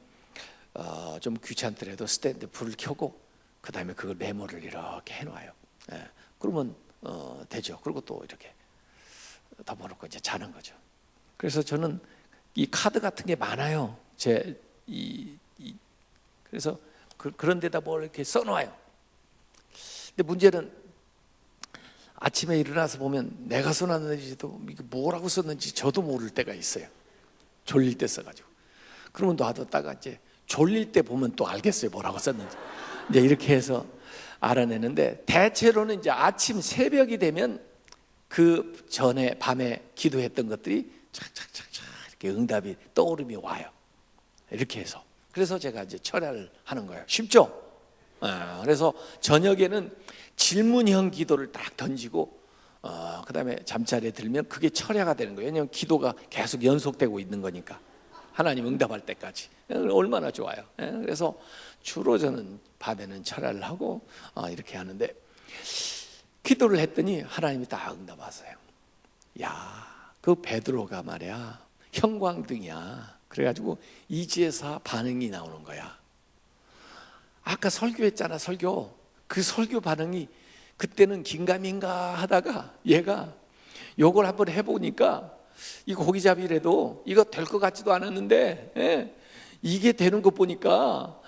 좀 귀찮더라도 스탠드 불을 켜고 그 다음에 그걸 메모를 이렇게 해놔요. 예, 그러면 되죠. 그리고 또 이렇게 덮어놓고 이제 자는 거죠. 그래서 저는 이 카드 같은 게 많아요. 그래서 그런 데다 뭘 이렇게 써놔요. 근데 문제는 아침에 일어나서 보면 내가 써놨는지도 이게 뭐라고 썼는지 저도 모를 때가 있어요. 졸릴 때 써가지고. 그러면 놔뒀다가 이제 졸릴 때 보면 또 알겠어요. 뭐라고 썼는지. 이제 이렇게 해서 알아내는데 대체로는 이제 아침 새벽이 되면 그 전에 밤에 기도했던 것들이 착착착착 이렇게 응답이 떠오름이 와요. 이렇게 해서. 그래서 제가 이제 철야를 하는 거예요. 쉽죠? 그래서 저녁에는 질문형 기도를 딱 던지고 그다음에 잠자리에 들면 그게 철야가 되는 거예요. 왜냐하면 기도가 계속 연속되고 있는 거니까 하나님 응답할 때까지. 얼마나 좋아요. 그래서 주로 저는 밤에는 철야를 하고 이렇게 하는데 기도를 했더니 하나님이 딱 응답하세요. 야, 그 베드로가 말이야 형광등이야. 그래가지고 이지혜사 반응이 나오는 거야. 아까 설교했잖아. 설교. 그 설교 반응이 그때는 긴가민가 하다가 얘가 요걸 한번 해보니까 이 고기잡이라도 이거 될 것 같지도 않았는데 이게 되는 것 보니까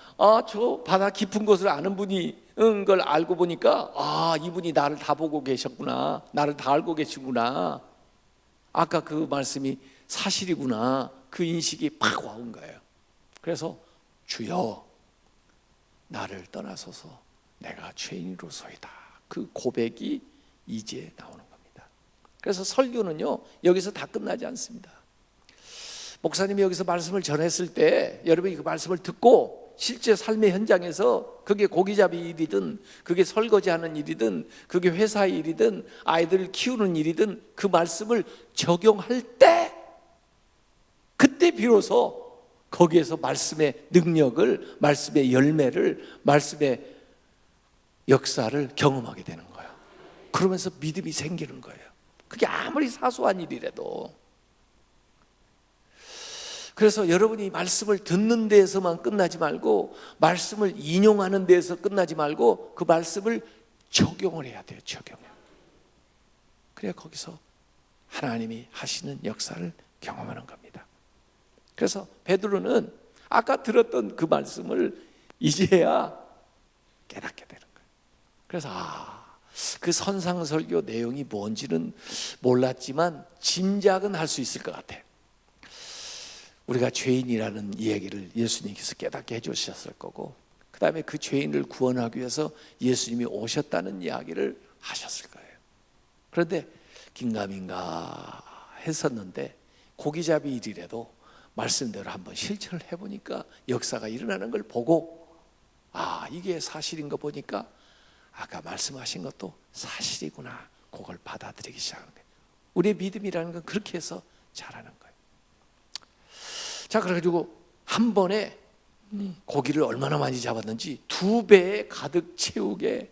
저 바다 깊은 곳을 아는 분이 걸 알고 보니까 이분이 나를 다 보고 계셨구나. 나를 다 알고 계시구나. 아까 그 말씀이 사실이구나. 그 인식이 팍 와온 거예요. 그래서 주여 나를 떠나소서 내가 죄인으로소이다. 그 고백이 이제 나오는 겁니다. 그래서 설교는요 여기서 다 끝나지 않습니다. 목사님이 여기서 말씀을 전했을 때 여러분이 그 말씀을 듣고 실제 삶의 현장에서 그게 고기잡이 일이든 그게 설거지하는 일이든 그게 회사 일이든 아이들을 키우는 일이든 그 말씀을 적용할 때 그때 비로소 거기에서 말씀의 능력을, 말씀의 열매를, 말씀의 역사를 경험하게 되는 거예요. 그러면서 믿음이 생기는 거예요. 그게 아무리 사소한 일이라도. 그래서 여러분이 말씀을 듣는 데에서만 끝나지 말고 말씀을 인용하는 데에서 끝나지 말고 그 말씀을 적용을 해야 돼요. 적용을. 그래야 거기서 하나님이 하시는 역사를 경험하는 겁니다. 그래서 베드로는 아까 들었던 그 말씀을 이제야 깨닫게 되는 거예요. 그래서 그 선상설교 내용이 뭔지는 몰랐지만 짐작은 할 수 있을 것 같아요. 우리가 죄인이라는 이야기를 예수님께서 깨닫게 해주셨을 거고 그 다음에 그 죄인을 구원하기 위해서 예수님이 오셨다는 이야기를 하셨을 거예요. 그런데 긴가민가 했었는데 고기잡이 일이라도 말씀대로 한번 실천을 해보니까 역사가 일어나는 걸 보고 이게 사실인 거 보니까 아까 말씀하신 것도 사실이구나. 그걸 받아들이기 시작하는 거예요. 우리의 믿음이라는 건 그렇게 해서 자라는 거예요. 자, 그래가지고 한 번에 고기를 얼마나 많이 잡았는지 2배에 가득 채우게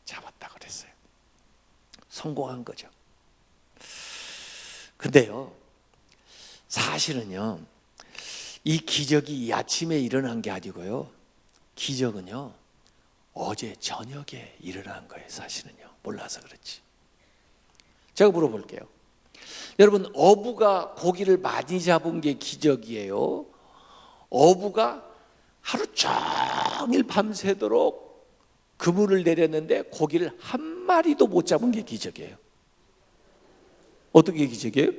잡았다 그랬어요. 성공한 거죠. 근데요, 사실은요, 이 기적이 이 아침에 일어난 게 아니고요, 기적은요 어제 저녁에 일어난 거예요. 사실은요, 몰라서 그렇지. 제가 물어볼게요. 여러분, 어부가 고기를 많이 잡은 게 기적이에요? 어부가 하루 종일 밤새도록 그물을 내렸는데 고기를 한 마리도 못 잡은 게 기적이에요? 어떻게 기적이에요?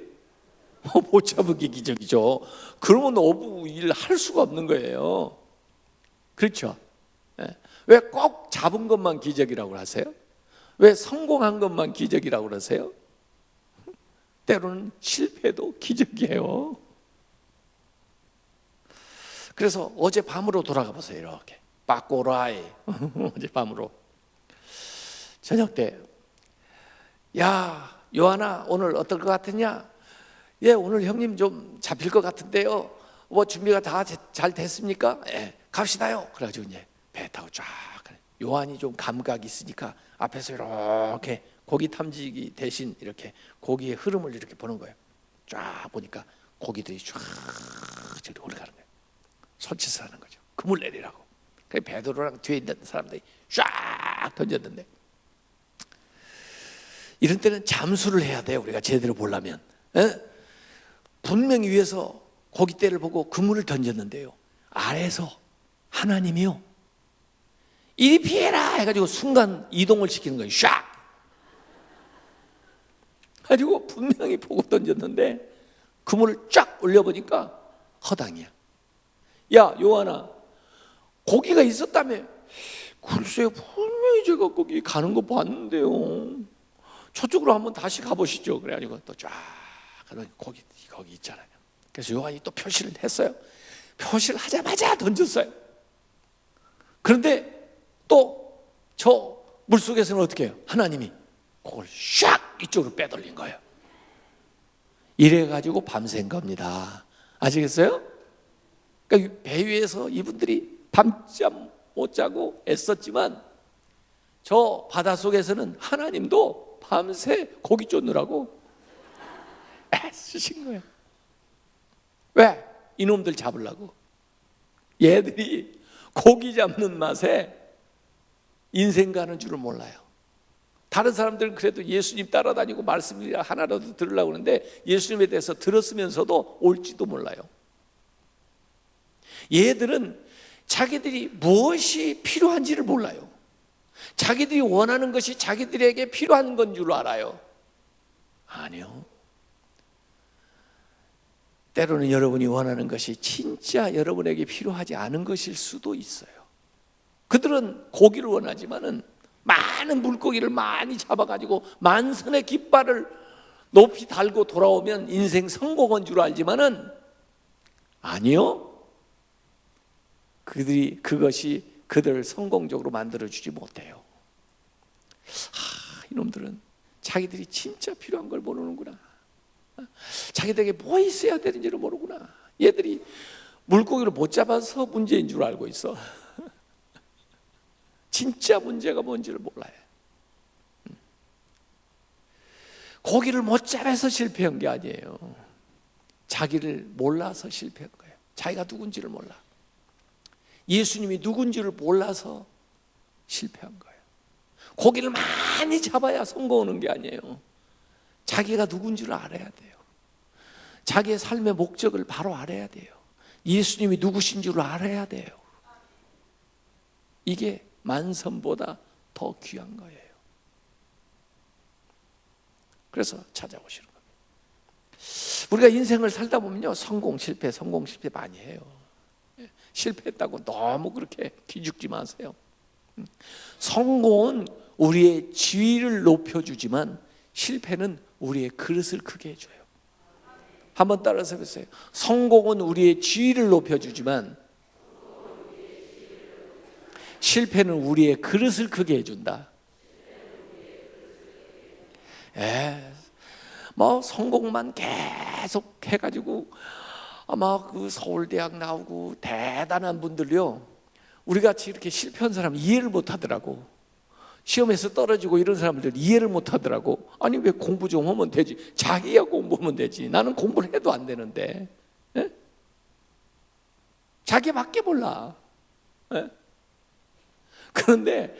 못 잡은 게 기적이죠. 그러면 어부 일을 할 수가 없는 거예요. 그렇죠? 왜 꼭 잡은 것만 기적이라고 하세요? 왜 성공한 것만 기적이라고 그러세요? 때로는 실패도 기적이에요. 그래서 어제 밤으로 돌아가 보세요. 이렇게 빠꼬라이 어제 밤으로 저녁 때, 야 요한아 오늘 어떨 것 같으냐? 예, 오늘 형님 좀 잡힐 것 같은데요. 뭐 준비가 다 잘 됐습니까? 예, 갑시다요. 그래가지고 이제 배 타고 쫙. 요한이 좀 감각이 있으니까 앞에서 이렇게 고기 탐지기 대신 이렇게 고기의 흐름을 이렇게 보는 거예요. 쫙 보니까 고기들이 쫙 저리 올라가는 거예요. 손짓을 하는 거죠. 그물 내리라고. 그래서 베드로랑 뒤에 있는 사람들이 쫙 던졌는데, 이런 때는 잠수를 해야 돼요. 우리가 제대로 보려면. 분명히 위에서 고깃대를 보고 그물을 던졌는데요, 아래에서 하나님이요, 이리 피해라 해가지고 순간 이동을 시키는 거예요. 샥 가지고 분명히 보고 던졌는데 그물을 쫙 올려보니까 허당이야. 야 요한아, 고기가 있었다며. 글쎄요, 분명히 제가 거기 가는 거 봤는데요, 저쪽으로 한번 다시 가보시죠. 그래가지고 또 쫙 가더니 거기 있잖아요. 그래서 요한이 또 표시를 했어요. 표시를 하자마자 던졌어요. 그런데 또 저 물속에서는 어떻게 해요? 하나님이 그걸 샥 이쪽으로 빼돌린 거예요. 이래가지고 밤샌 겁니다. 아시겠어요? 그러니까 배 위에서 이분들이 밤잠 못 자고 애썼지만 저 바닷속에서는 하나님도 밤새 고기 쫓느라고 애쓰신 거예요. 왜? 이놈들 잡으려고. 얘들이 고기 잡는 맛에 인생 가는 줄을 몰라요. 다른 사람들은 그래도 예수님 따라다니고 말씀 하나라도 들으려고 하는데 예수님에 대해서 들었으면서도 올지도 몰라요. 얘들은 자기들이 무엇이 필요한지를 몰라요. 자기들이 원하는 것이 자기들에게 필요한 건 줄 알아요. 아니요. 때로는 여러분이 원하는 것이 진짜 여러분에게 필요하지 않은 것일 수도 있어요. 그들은 고기를 원하지만은 많은 물고기를 많이 잡아가지고 만선의 깃발을 높이 달고 돌아오면 인생 성공한 줄 알지만은 아니요. 그것이 그들을 성공적으로 만들어주지 못해요. 이놈들은 자기들이 진짜 필요한 걸 모르는구나. 자기들에게 뭐 있어야 되는지를 모르구나. 얘들이 물고기를 못 잡아서 문제인 줄 알고 있어. 진짜 문제가 뭔지를 몰라요. 고기를 못 잡아서 실패한 게 아니에요. 자기를 몰라서 실패한 거예요. 자기가 누군지를 몰라. 예수님이 누군지를 몰라서 실패한 거예요. 고기를 많이 잡아야 성공하는 게 아니에요. 자기가 누군지를 알아야 돼요. 자기의 삶의 목적을 바로 알아야 돼요. 예수님이 누구신 줄 알아야 돼요. 이게 만선보다 더 귀한 거예요. 그래서 찾아오시는 겁니다. 우리가 인생을 살다 보면요, 성공 실패 많이 해요. 실패했다고 너무 그렇게 기죽지 마세요. 성공은 우리의 지위를 높여주지만 실패는 우리의 그릇을 크게 해줘요. 한번 따라서 해보세요. 성공은 우리의 지위를 높여주지만 실패는 우리의 그릇을 크게 해준다. 뭐 성공만 계속 해가지고 아마 그 서울대학 나오고 대단한 분들요, 우리 같이 이렇게 실패한 사람 이해를 못 하더라고. 시험에서 떨어지고 이런 사람들 이해를 못 하더라고. 아니 왜 공부 좀 하면 되지. 자기가 공부하면 되지. 나는 공부를 해도 안 되는데. 자기밖에 몰라. 그런데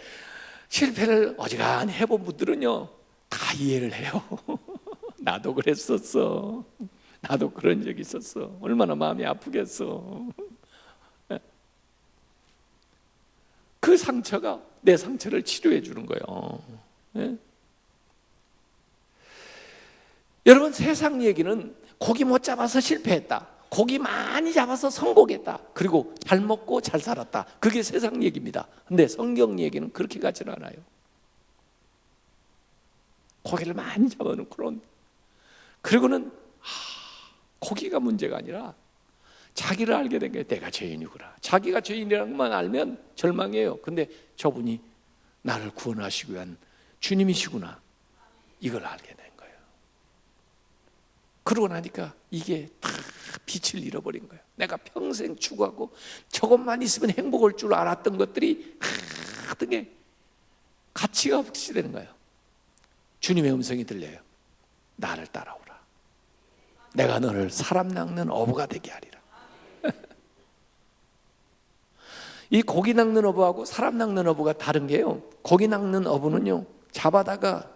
실패를 어지간히 해본 분들은요, 다 이해를 해요. 나도 그랬었어. 나도 그런 적이 있었어. 얼마나 마음이 아프겠어. 그 상처가 내 상처를 치료해 주는 거예요. 여러분, 세상 얘기는 고기 못 잡아서 실패했다, 고기 많이 잡아서 성공했다, 그리고 잘 먹고 잘 살았다, 그게 세상 얘기입니다. 근데 성경 얘기는 그렇게 가지는 않아요. 고기를 많이 잡아놓고는, 그리고는 고기가 문제가 아니라 자기를 알게 된 게 내가 죄인이구나. 자기가 죄인이라는 것만 알면 절망해요. 근데 저분이 나를 구원하시기 위한 주님이시구나, 이걸 알게 된 거예요. 그러고 나니까 이게 다 빛을 잃어버린 거예요. 내가 평생 추구하고 저것만 있으면 행복할 줄 알았던 것들이 등에 가치가 없이 되는 거예요. 주님의 음성이 들려요. 나를 따라오라. 내가 너를 사람 낚는 어부가 되게 하리라. 이 고기 낚는 어부하고 사람 낚는 어부가 다른 게요, 고기 낚는 어부는요, 잡아다가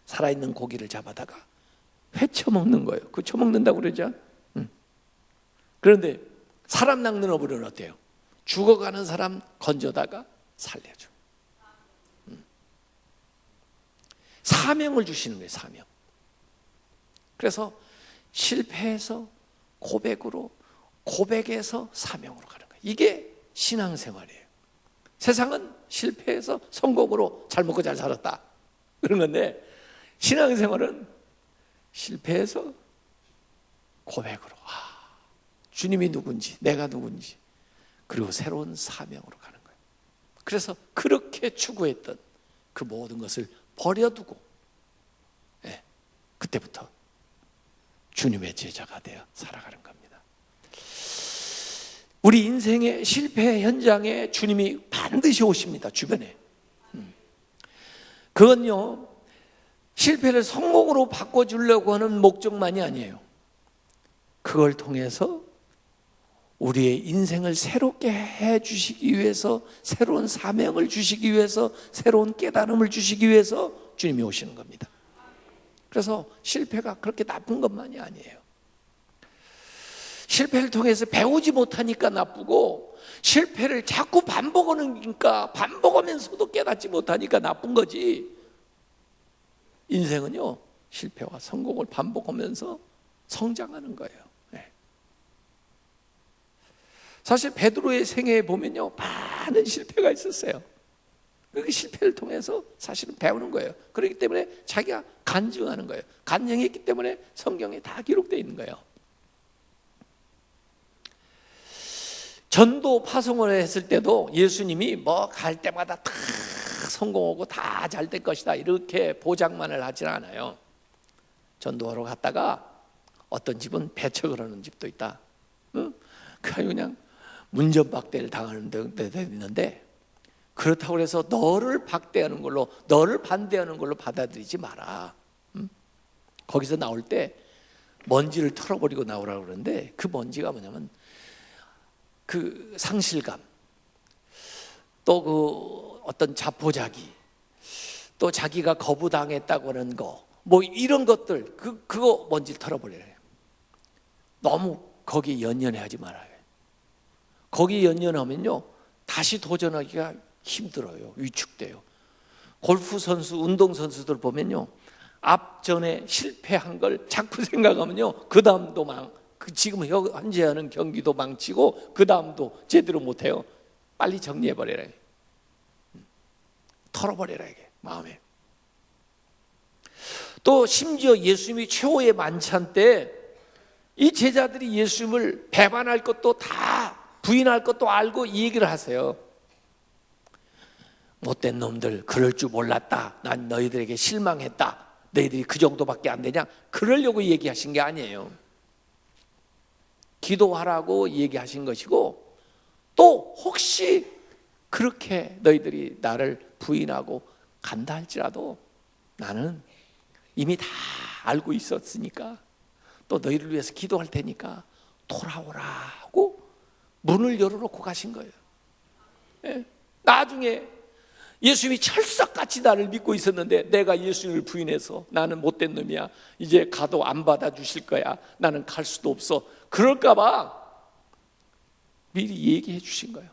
살아있는 고기를 잡아다가 회쳐 먹는 거예요. 그 쳐먹는다고 그러죠. 그런데 사람 낚는 어부는 어때요? 죽어가는 사람 건져다가 살려줘. 사명을 주시는 거예요. 사명. 그래서 실패해서 고백으로, 고백에서 사명으로 가는 거예요. 이게 신앙생활이에요. 세상은 실패해서 성공으로 잘 먹고 잘 살았다 그런 건데, 신앙생활은 실패해서 고백으로, 주님이 누군지, 내가 누군지, 그리고 새로운 사명으로 가는 거예요. 그래서 그렇게 추구했던 그 모든 것을 버려두고, 그때부터 주님의 제자가 되어 살아가는 겁니다. 우리 인생의 실패 현장에 주님이 반드시 오십니다. 주변에. 그건요, 실패를 성공으로 바꿔주려고 하는 목적만이 아니에요. 그걸 통해서 우리의 인생을 새롭게 해주시기 위해서, 새로운 사명을 주시기 위해서, 새로운 깨달음을 주시기 위해서 주님이 오시는 겁니다. 그래서 실패가 그렇게 나쁜 것만이 아니에요. 실패를 통해서 배우지 못하니까 나쁘고, 실패를 자꾸 반복하니까, 반복하면서도 깨닫지 못하니까 나쁜 거지. 인생은요, 실패와 성공을 반복하면서 성장하는 거예요. 사실 베드로의 생애에 보면요, 많은 실패가 있었어요. 그 실패를 통해서 사실은 배우는 거예요. 그렇기 때문에 자기가 간증하는 거예요. 간증했기 때문에 성경에 다 기록되어 있는 거예요. 전도 파송을 했을 때도 예수님이 뭐 갈 때마다 다 성공하고 다 잘 될 것이다 이렇게 보장만을 하지 않아요. 전도하러 갔다가 어떤 집은 배척을 하는 집도 있다. 그냥 문전박대를 당하는 데도 있는데, 그렇다고 해서 너를 박대하는 걸로, 너를 반대하는 걸로 받아들이지 마라. 거기서 나올 때 먼지를 털어버리고 나오라고 그러는데, 그 먼지가 뭐냐면 그 상실감, 또 그 어떤 자포자기, 또 자기가 거부당했다고 하는 거, 뭐 이런 것들, 그거 먼지를 털어버리래요. 너무 거기에 연연하지 말아요. 거기에 연연하면요, 다시 도전하기가 힘들어요. 위축돼요. 골프 선수, 운동 선수들 보면요, 앞전에 실패한 걸 자꾸 생각하면요, 그 다음도 지금 현재 하는 경기도 망치고 그 다음도 제대로 못해요. 빨리 정리해버려라. 털어버려라, 이게 마음에. 또 심지어 예수님이 최후의 만찬 때 이 제자들이 예수님을 배반할 것도 다, 부인할 것도 알고 이 얘기를 하세요. 못된 놈들, 그럴 줄 몰랐다. 난 너희들에게 실망했다. 너희들이 그 정도밖에 안 되냐? 그러려고 얘기하신 게 아니에요. 기도하라고 얘기하신 것이고, 또 혹시 그렇게 너희들이 나를 부인하고 간다 할지라도 나는 이미 다 알고 있었으니까, 또 너희를 위해서 기도할 테니까 돌아오라 하고 문을 열어놓고 가신 거예요. 나중에 예수님이 철석같이 나를 믿고 있었는데, 내가 예수님을 부인해서 나는 못된 놈이야, 이제 가도 안 받아주실 거야, 나는 갈 수도 없어, 그럴까 봐 미리 얘기해 주신 거예요.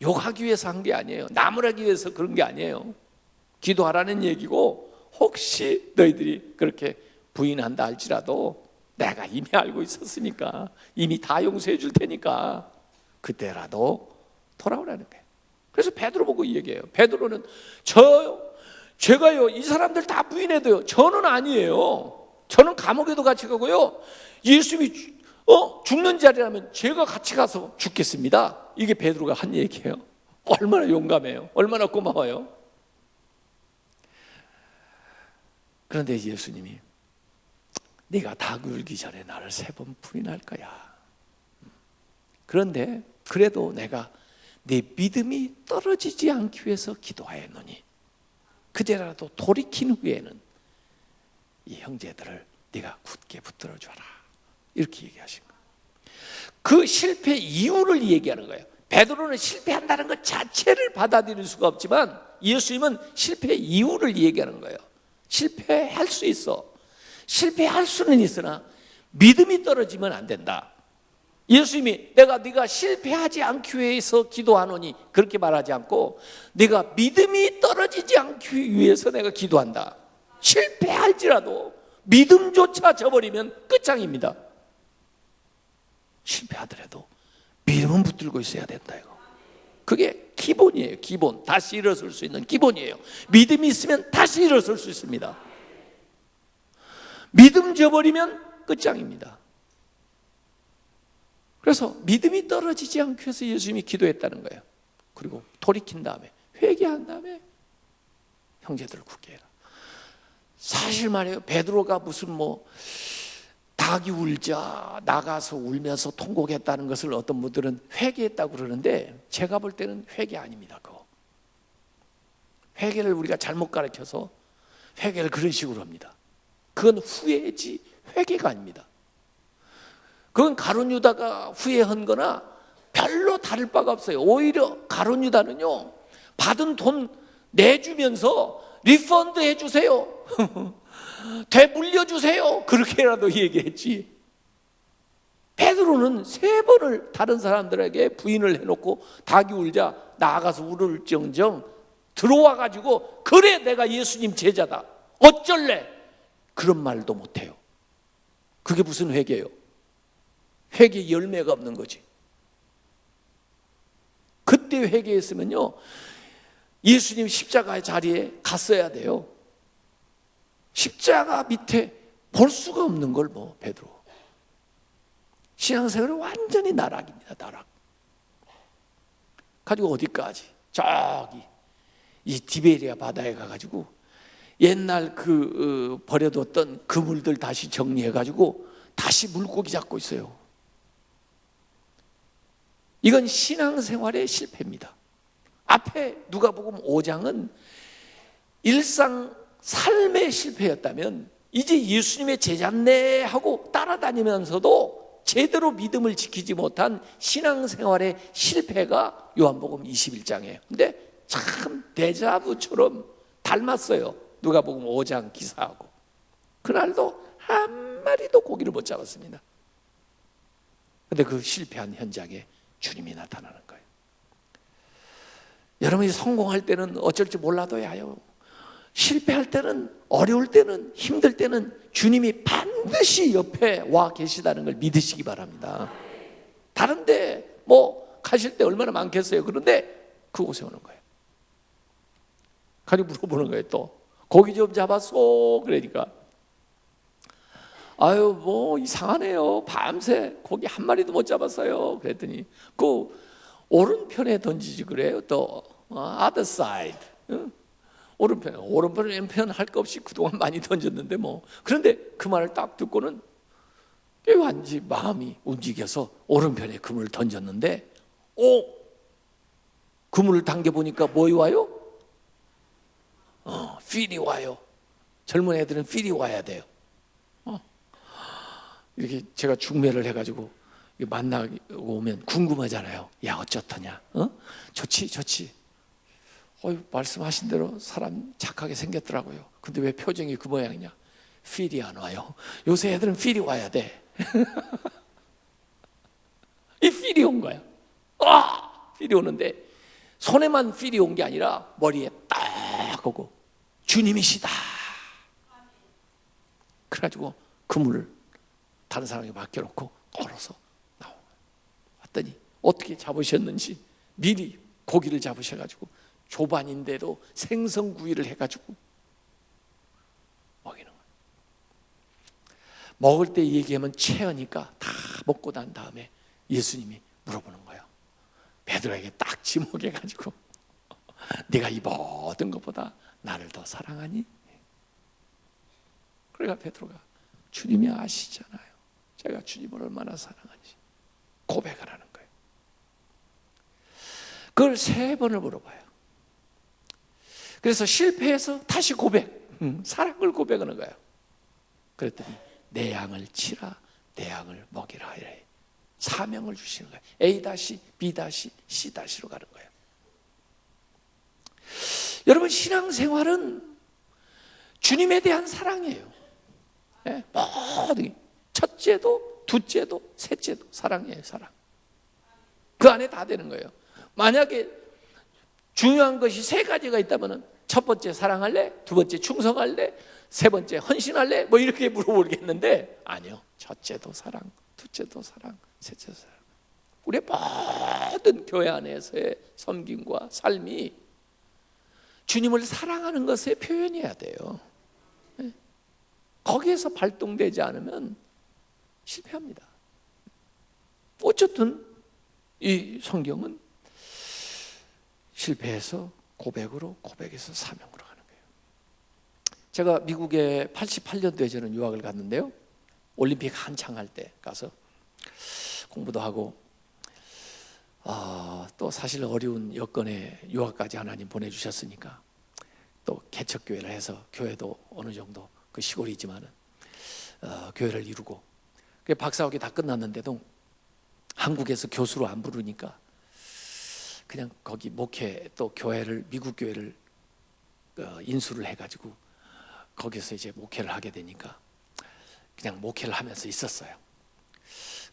욕하기 위해서 한 게 아니에요. 나무라기 위해서 그런 게 아니에요. 기도하라는 얘기고, 혹시 너희들이 그렇게 부인한다 할지라도 내가 이미 알고 있었으니까, 이미 다 용서해 줄 테니까 그때라도 돌아오라는 거예요. 그래서 베드로 보고 얘기해요. 베드로는 제가요, 이 사람들 다 부인해도요, 저는 아니에요. 저는 감옥에도 같이 가고요, 예수님이 죽는 자리라면 제가 같이 가서 죽겠습니다. 이게 베드로가 한 얘기예요. 얼마나 용감해요. 얼마나 고마워요. 그런데 예수님이 네가 닭 울기 전에 나를 3번 부인할 거야. 그런데 그래도 내가 네 믿음이 떨어지지 않기 위해서 기도하였노니 그대라도 돌이킨 후에는 이 형제들을 네가 굳게 붙들어 줘라. 이렇게 얘기하신 거예요. 그 실패 이유를 얘기하는 거예요. 베드로는 실패한다는 것 자체를 받아들일 수가 없지만 예수님은 실패 이유를 얘기하는 거예요. 실패할 수 있어. 실패할 수는 있으나 믿음이 떨어지면 안 된다. 예수님이 네가 실패하지 않기 위해서 기도하노니 그렇게 말하지 않고 네가 믿음이 떨어지지 않기 위해서 내가 기도한다. 실패할지라도 믿음조차 저버리면 끝장입니다. 실패하더라도 믿음은 붙들고 있어야 된다 이거. 그게 기본이에요. 기본. 다시 일어설 수 있는 기본이에요. 믿음이 있으면 다시 일어설 수 있습니다. 믿음 저버리면 끝장입니다. 그래서 믿음이 떨어지지 않기 위해서 예수님이 기도했다는 거예요. 그리고 돌이킨 다음에 회개한 다음에 형제들을 굳게 해라. 사실 말이에요. 베드로가 무슨 닭이 울자 나가서 울면서 통곡했다는 것을 어떤 분들은 회개했다고 그러는데 제가 볼 때는 회개 아닙니다. 그거. 회개를 우리가 잘못 가르쳐서 회개를 그런 식으로 합니다. 그건 후회지 회개가 아닙니다. 그건 가룟 유다가 후회한 거나 별로 다를 바가 없어요. 오히려 가룟 유다는요, 받은 돈 내주면서 리펀드 해주세요. 되물려주세요. 그렇게라도 얘기했지. 베드로는 3번을 다른 사람들에게 부인을 해놓고 닭이 울자 나아가서 울을정정 들어와가지고 그래 내가 예수님 제자다 어쩔래 그런 말도 못해요. 그게 무슨 회개예요? 회개 열매가 없는 거지. 그때 회개했으면요 예수님 십자가의 자리에 갔어야 돼요. 십자가 밑에 볼 수가 없는 걸 베드로. 신앙생활은 완전히 나락입니다. 나락. 가지고 어디까지? 저기 이 디베리아 바다에 가가지고 옛날 버려뒀던 그물들 다시 정리해가지고 다시 물고기 잡고 있어요. 이건 신앙생활의 실패입니다. 앞에 누가복음 5장은 일상 삶의 실패였다면 이제 예수님의 제자네 하고 따라다니면서도 제대로 믿음을 지키지 못한 신앙생활의 실패가 요한복음 21장이에요. 근데 참 데자부처럼 닮았어요. 누가복음 5장 기사하고. 그날도 한 마리도 고기를 못 잡았습니다. 근데 그 실패한 현장에 주님이 나타나는 거예요. 여러분이 성공할 때는 어쩔 줄 몰라도 야요. 실패할 때는, 어려울 때는, 힘들 때는 주님이 반드시 옆에 와 계시다는 걸 믿으시기 바랍니다. 다른데 가실 때 얼마나 많겠어요. 그런데 그곳에 오는 거예요. 가지고 물어보는 거예요. 또 고기 좀 잡았어. 그러니까 아유 이상하네요. 밤새 고기 한 마리도 못 잡았어요. 그랬더니 그 오른편에 던지지 그래요. 또 other side. 오른편 왼편 할 거 없이 그동안 많이 던졌는데 그런데 그 말을 딱 듣고는 왠지 마음이 움직여서 오른편에 그물을 던졌는데 그물을 당겨보니까 뭐이 와요? 필이 와요. 젊은 애들은 필이 와야 돼요. 이렇게 제가 중매를 해가지고 만나고 오면 궁금하잖아요. 야 어쩌더냐? 좋지. 말씀하신 대로 사람 착하게 생겼더라고요. 근데 왜 표정이 그 모양이냐? 필이 안 와요. 요새 애들은 필이 와야 돼. 이 필이 온 거야. 필이 오는데 손에만 필이 온 게 아니라 머리에 딱 오고 주님이시다. 그래가지고 그물을 다른 사람에게 맡겨놓고 걸어서 나온 거예요. 왔더니 어떻게 잡으셨는지 미리 고기를 잡으셔가지고 조반인데도 생선구이를 해가지고 먹이는 거예요. 먹을 때 얘기하면 체하니까 다 먹고 난 다음에 예수님이 물어보는 거예요. 베드로에게 딱 지목해가지고 네가 이 모든 것보다 나를 더 사랑하니? 그러니까 베드로가 주님이 아시잖아요. 제가 주님을 얼마나 사랑하는지 고백을 하는 거예요. 그걸 3번을 물어봐요. 그래서 실패해서 다시 고백, 사랑을 고백하는 거예요. 그랬더니 내 양을 치라, 내 양을 먹이라 이래. 사명을 주시는 거예요. A B C 로 가는 거예요. 여러분, 신앙생활은 주님에 대한 사랑이에요. 네? 모든 첫째도 둘째도 셋째도 사랑이에요. 사랑. 그 안에 다 되는 거예요. 만약에 중요한 것이 세 가지가 있다면 첫 번째 사랑할래? 두 번째 충성할래? 세 번째 헌신할래? 뭐 이렇게 물어보겠는데 아니요. 첫째도 사랑, 둘째도 사랑, 셋째도 사랑. 우리의 모든 교회 안에서의 섬김과 삶이 주님을 사랑하는 것의 표현이어야 돼요. 거기에서 발동되지 않으면 실패합니다. 어쨌든 이 성경은 실패해서 고백으로, 고백에서 사명으로 가는 거예요. 제가 미국에 88년도에 저는 유학을 갔는데요. 올림픽 한창 할 때 가서 공부도 하고 또 사실 어려운 여건에 유학까지 하나님 보내주셨으니까 또 개척교회를 해서 교회도 어느 정도 그 시골이지만은 교회를 이루고 박사학위 다 끝났는데도 한국에서 교수로 안 부르니까 그냥 거기 목회 또 교회를 미국 교회를 인수를 해가지고 거기서 이제 목회를 하게 되니까 그냥 목회를 하면서 있었어요.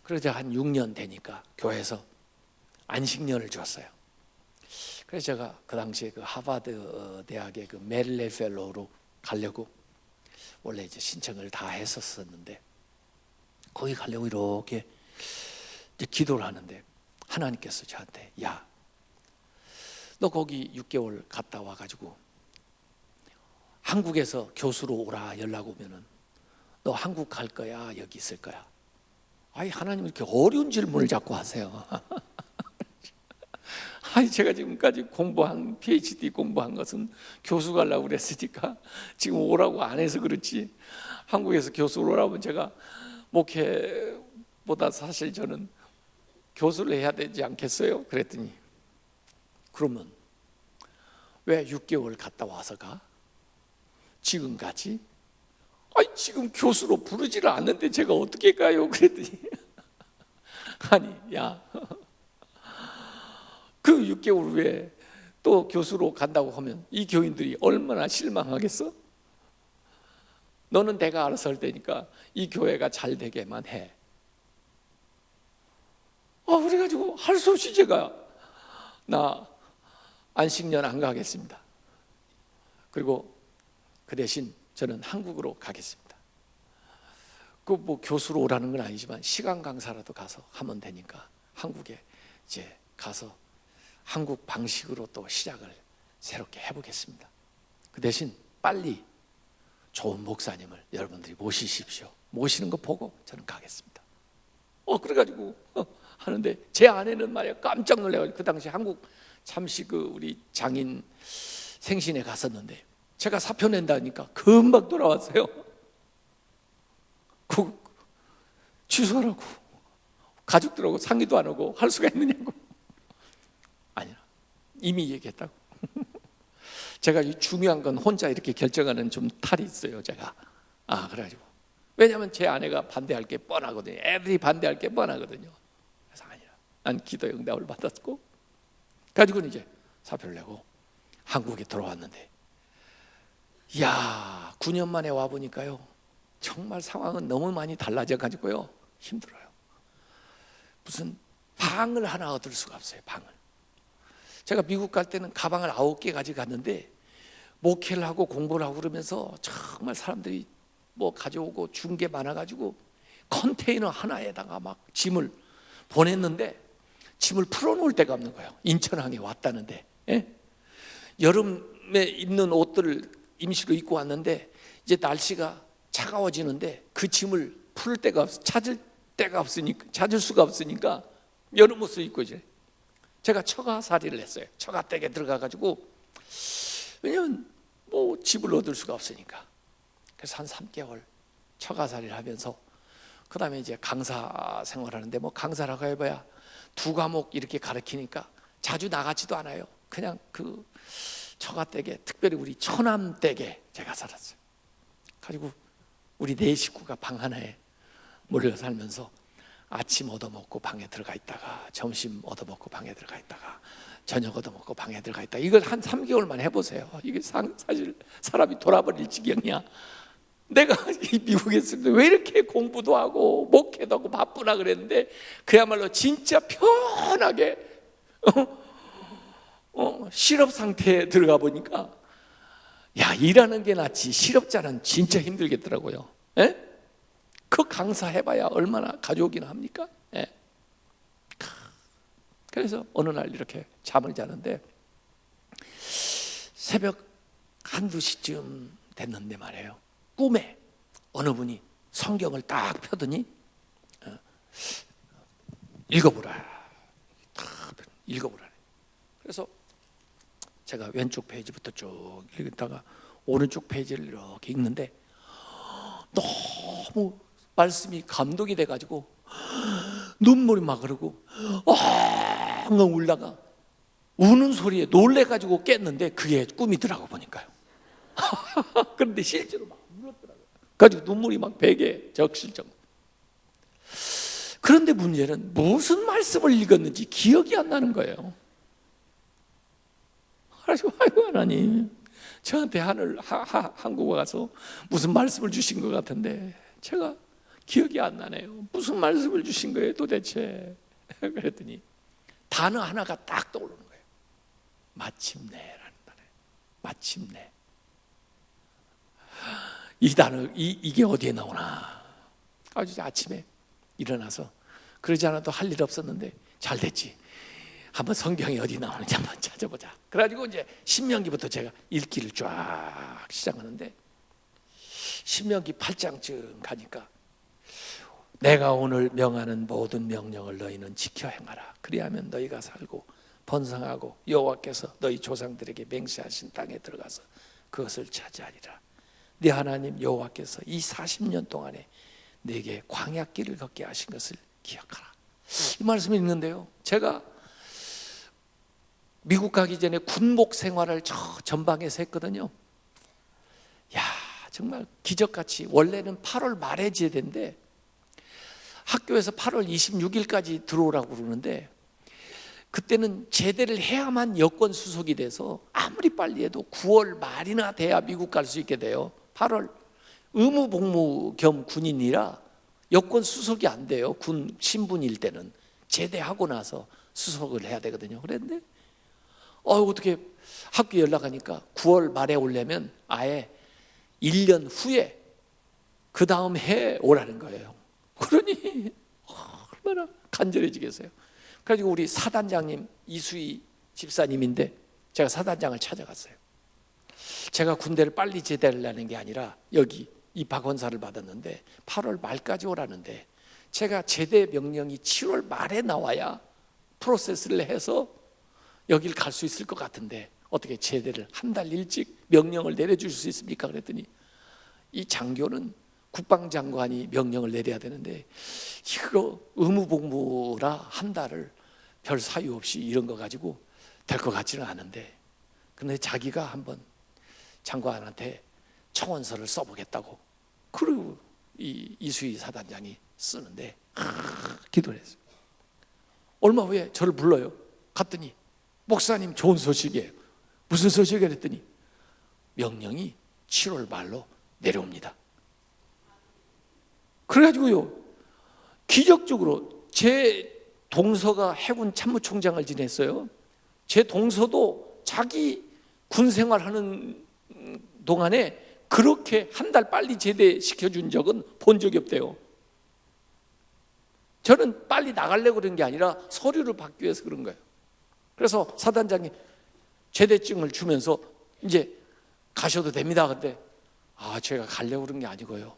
그러자 한 6년 되니까 교회에서 안식년을 줬어요. 그래서 제가 그 당시에 그 하버드 대학의 그 메릴레 펠로우로 가려고 원래 이제 신청을 다 했었었는데 거기 가려고 이렇게 이제 기도를 하는데 하나님께서 저한테 야, 너 거기 6개월 갔다 와가지고 한국에서 교수로 오라 연락 오면은 너 한국 갈 거야 여기 있을 거야? 아니 하나님 이렇게 어려운 질문을 자꾸 하세요. 아니 제가 지금까지 공부한 PhD 공부한 것은 교수 가려고 그랬으니까 지금 오라고 안 해서 그렇지 한국에서 교수로 오라면 제가 목회보다 사실 저는 교수를 해야 되지 않겠어요? 그랬더니 그러면 왜 6개월 갔다 와서 가? 지금 가지? 아니 지금 교수로 부르지를 않는데 제가 어떻게 가요? 그랬더니 아니 야 그 6개월 후에 또 교수로 간다고 하면 이 교인들이 얼마나 실망하겠어? 너는 내가 알아서 할 테니까 이 교회가 잘 되게만 해. 그래가지고 할 수 없이 제가 나 안식년 안 가겠습니다. 그리고 그 대신 저는 한국으로 가겠습니다. 그 뭐 교수로 오라는 건 아니지만 시간 강사라도 가서 하면 되니까 한국에 이제 가서 한국 방식으로 또 시작을 새롭게 해보겠습니다. 그 대신 빨리 좋은 목사님을 여러분들이 모시십시오. 모시는 거 보고 저는 가겠습니다. 그래가지고 하는데 제 아내는 말이야 깜짝 놀래가지고 그 당시 한국 잠시 그 우리 장인 생신에 갔었는데 제가 사표 낸다니까 금방 돌아왔어요. 그 취소하라고 가족들하고 상의도 안 하고 할 수가 있느냐고. 아니라 이미 얘기했다고. 제가 이 중요한 건 혼자 이렇게 결정하는 좀 탈이 있어요. 제가 그래가지고 왜냐하면 제 아내가 반대할 게 뻔하거든요. 애들이 반대할 게 뻔하거든요. 그래서 아니라 난 기도 응답을 받았고 가지고는 이제 사표를 내고 한국에 돌아왔는데 이야 9년 만에 와보니까요 정말 상황은 너무 많이 달라져 가지고요 힘들어요. 무슨 방을 하나 얻을 수가 없어요. 방을. 제가 미국 갈 때는 가방을 9개 가져갔는데 목회를 하고 공부를 하고 그러면서 정말 사람들이 뭐 가져오고 준 게 많아가지고 컨테이너 하나에다가 막 짐을 보냈는데 짐을 풀어놓을 데가 없는 거예요. 인천항에 왔다는데 여름에 입는 옷들을 임시로 입고 왔는데 이제 날씨가 차가워지는데 그 짐을 풀 데가 찾을 수가 없으니까 여름 옷을 입고 이제 제가 처가살이를 했어요. 처가댁에 들어가가지고 왜냐면 뭐 집을 얻을 수가 없으니까 그래서 한 3개월 처가살이를 하면서 그 다음에 이제 강사 생활하는데 뭐 강사라고 해봐야 2과목 이렇게 가르치니까 자주 나가지도 않아요. 그냥 그 처가댁에 특별히 우리 처남댁에 제가 살았어요. 그리고 우리 4 식구가 방 하나에 몰려 살면서 아침 얻어먹고 방에 들어가 있다가 점심 얻어먹고 방에 들어가 있다가 저녁 얻어먹고 방에 들어가 있다가 이걸 한 3개월만 해보세요. 이게 사실 사람이 돌아버릴 지경이야. 내가 이 미국에 있을 때 왜 이렇게 공부도 하고 목회도 하고 바쁘나 그랬는데 그야말로 진짜 편하게 실업 상태에 들어가 보니까 야, 일하는 게 낫지 실업자는 진짜 힘들겠더라고요. 예? 그 강사 해봐야 얼마나 가져오긴 합니까? 예. 그래서 어느 날 이렇게 잠을 자는데 새벽 1~2시쯤 됐는데 말이에요. 꿈에 어느 분이 성경을 딱 펴더니 읽어보라. 읽어보라. 그래서 제가 왼쪽 페이지부터 쭉 읽다가 오른쪽 페이지를 이렇게 읽는데 너무 말씀이 감동이 돼가지고 눈물이 막 흐르고 엉엉 울다가 우는 소리에 놀래가지고 깼는데 그게 꿈이더라고 보니까요. 그런데 실제로 막 울었더라고요. 가지고 눈물이 막 베개 적실 정도. 그런데 문제는 무슨 말씀을 읽었는지 기억이 안 나는 거예요. 그래서 아이고 하나님, 저한테 한국에 가서 무슨 말씀을 주신 것 같은데 제가 기억이 안 나네요. 무슨 말씀을 주신 거예요 도대체? 그랬더니 단어 하나가 딱 떠오르는 거예요. 마침내라는 단어예요. 마침내. 이 단어 이게 어디에 나오나? 아주 아침에 일어나서 그러지 않아도 할 일 없었는데 잘 됐지. 한번 성경이 어디 나오는지 한번 찾아보자. 그래가지고 이제 신명기부터 제가 읽기를 쫙 시작하는데 신명기 8장쯤 가니까 내가 오늘 명하는 모든 명령을 너희는 지켜 행하라. 그리하면 너희가 살고 번성하고 여호와께서 너희 조상들에게 맹세하신 땅에 들어가서 그것을 차지하리라. 네 하나님 여호와께서 이 40년 동안에 내게 광야길을 걷게 하신 것을 기억하라. 이 말씀을 읽는데요, 제가 미국 가기 전에 군목 생활을 저 전방에서 했거든요. 야, 정말 기적같이 원래는 8월 말에 제대인데 학교에서 8월 26일까지 들어오라고 그러는데 그때는 제대를 해야만 여권 수속이 돼서 아무리 빨리 해도 9월 말이나 돼야 미국 갈 수 있게 돼요. 8월 의무 복무 겸 군인이라 여권 수속이 안 돼요. 군 신분일 때는 제대하고 나서 수속을 해야 되거든요. 그랬는데 어떻게 학교 연락하니까 9월 말에 오려면 아예 1년 후에 그 다음 해에 오라는 거예요. 그러니 얼마나 간절해지겠어요. 그래가지고 우리 사단장님 이수희 집사님인데 제가 사단장을 찾아갔어요. 제가 군대를 빨리 제대하려는 게 아니라 여기 입학원사를 받았는데 8월 말까지 오라는데 제가 제대 명령이 7월 말에 나와야 프로세스를 해서 여기를 갈 수 있을 것 같은데 어떻게 제대를 한 달 일찍 명령을 내려줄 수 있습니까? 그랬더니 이 장교는 국방장관이 명령을 내려야 되는데 이거 의무복무라 한 달을 별 사유 없이 이런 거 가지고 될 것 같지는 않은데 근데 자기가 한번 장관한테 청원서를 써보겠다고 그리고 이 이수희 사단장이 쓰는데 기도를 했어요. 얼마 후에 저를 불러요. 갔더니 목사님 좋은 소식이에요. 무슨 소식이에요? 그랬더니 명령이 7월 말로 내려옵니다. 그래가지고요 기적적으로 제 동서가 해군 참모총장을 지냈어요. 제 동서도 자기 군 생활하는 동안에 그렇게 한 달 빨리 제대시켜준 적은 본 적이 없대요. 저는 빨리 나가려고 그런 게 아니라 서류를 받기 위해서 그런 거예요. 그래서 사단장이 제대증을 주면서 이제 가셔도 됩니다. 근데 제가 가려고 그런 게 아니고요.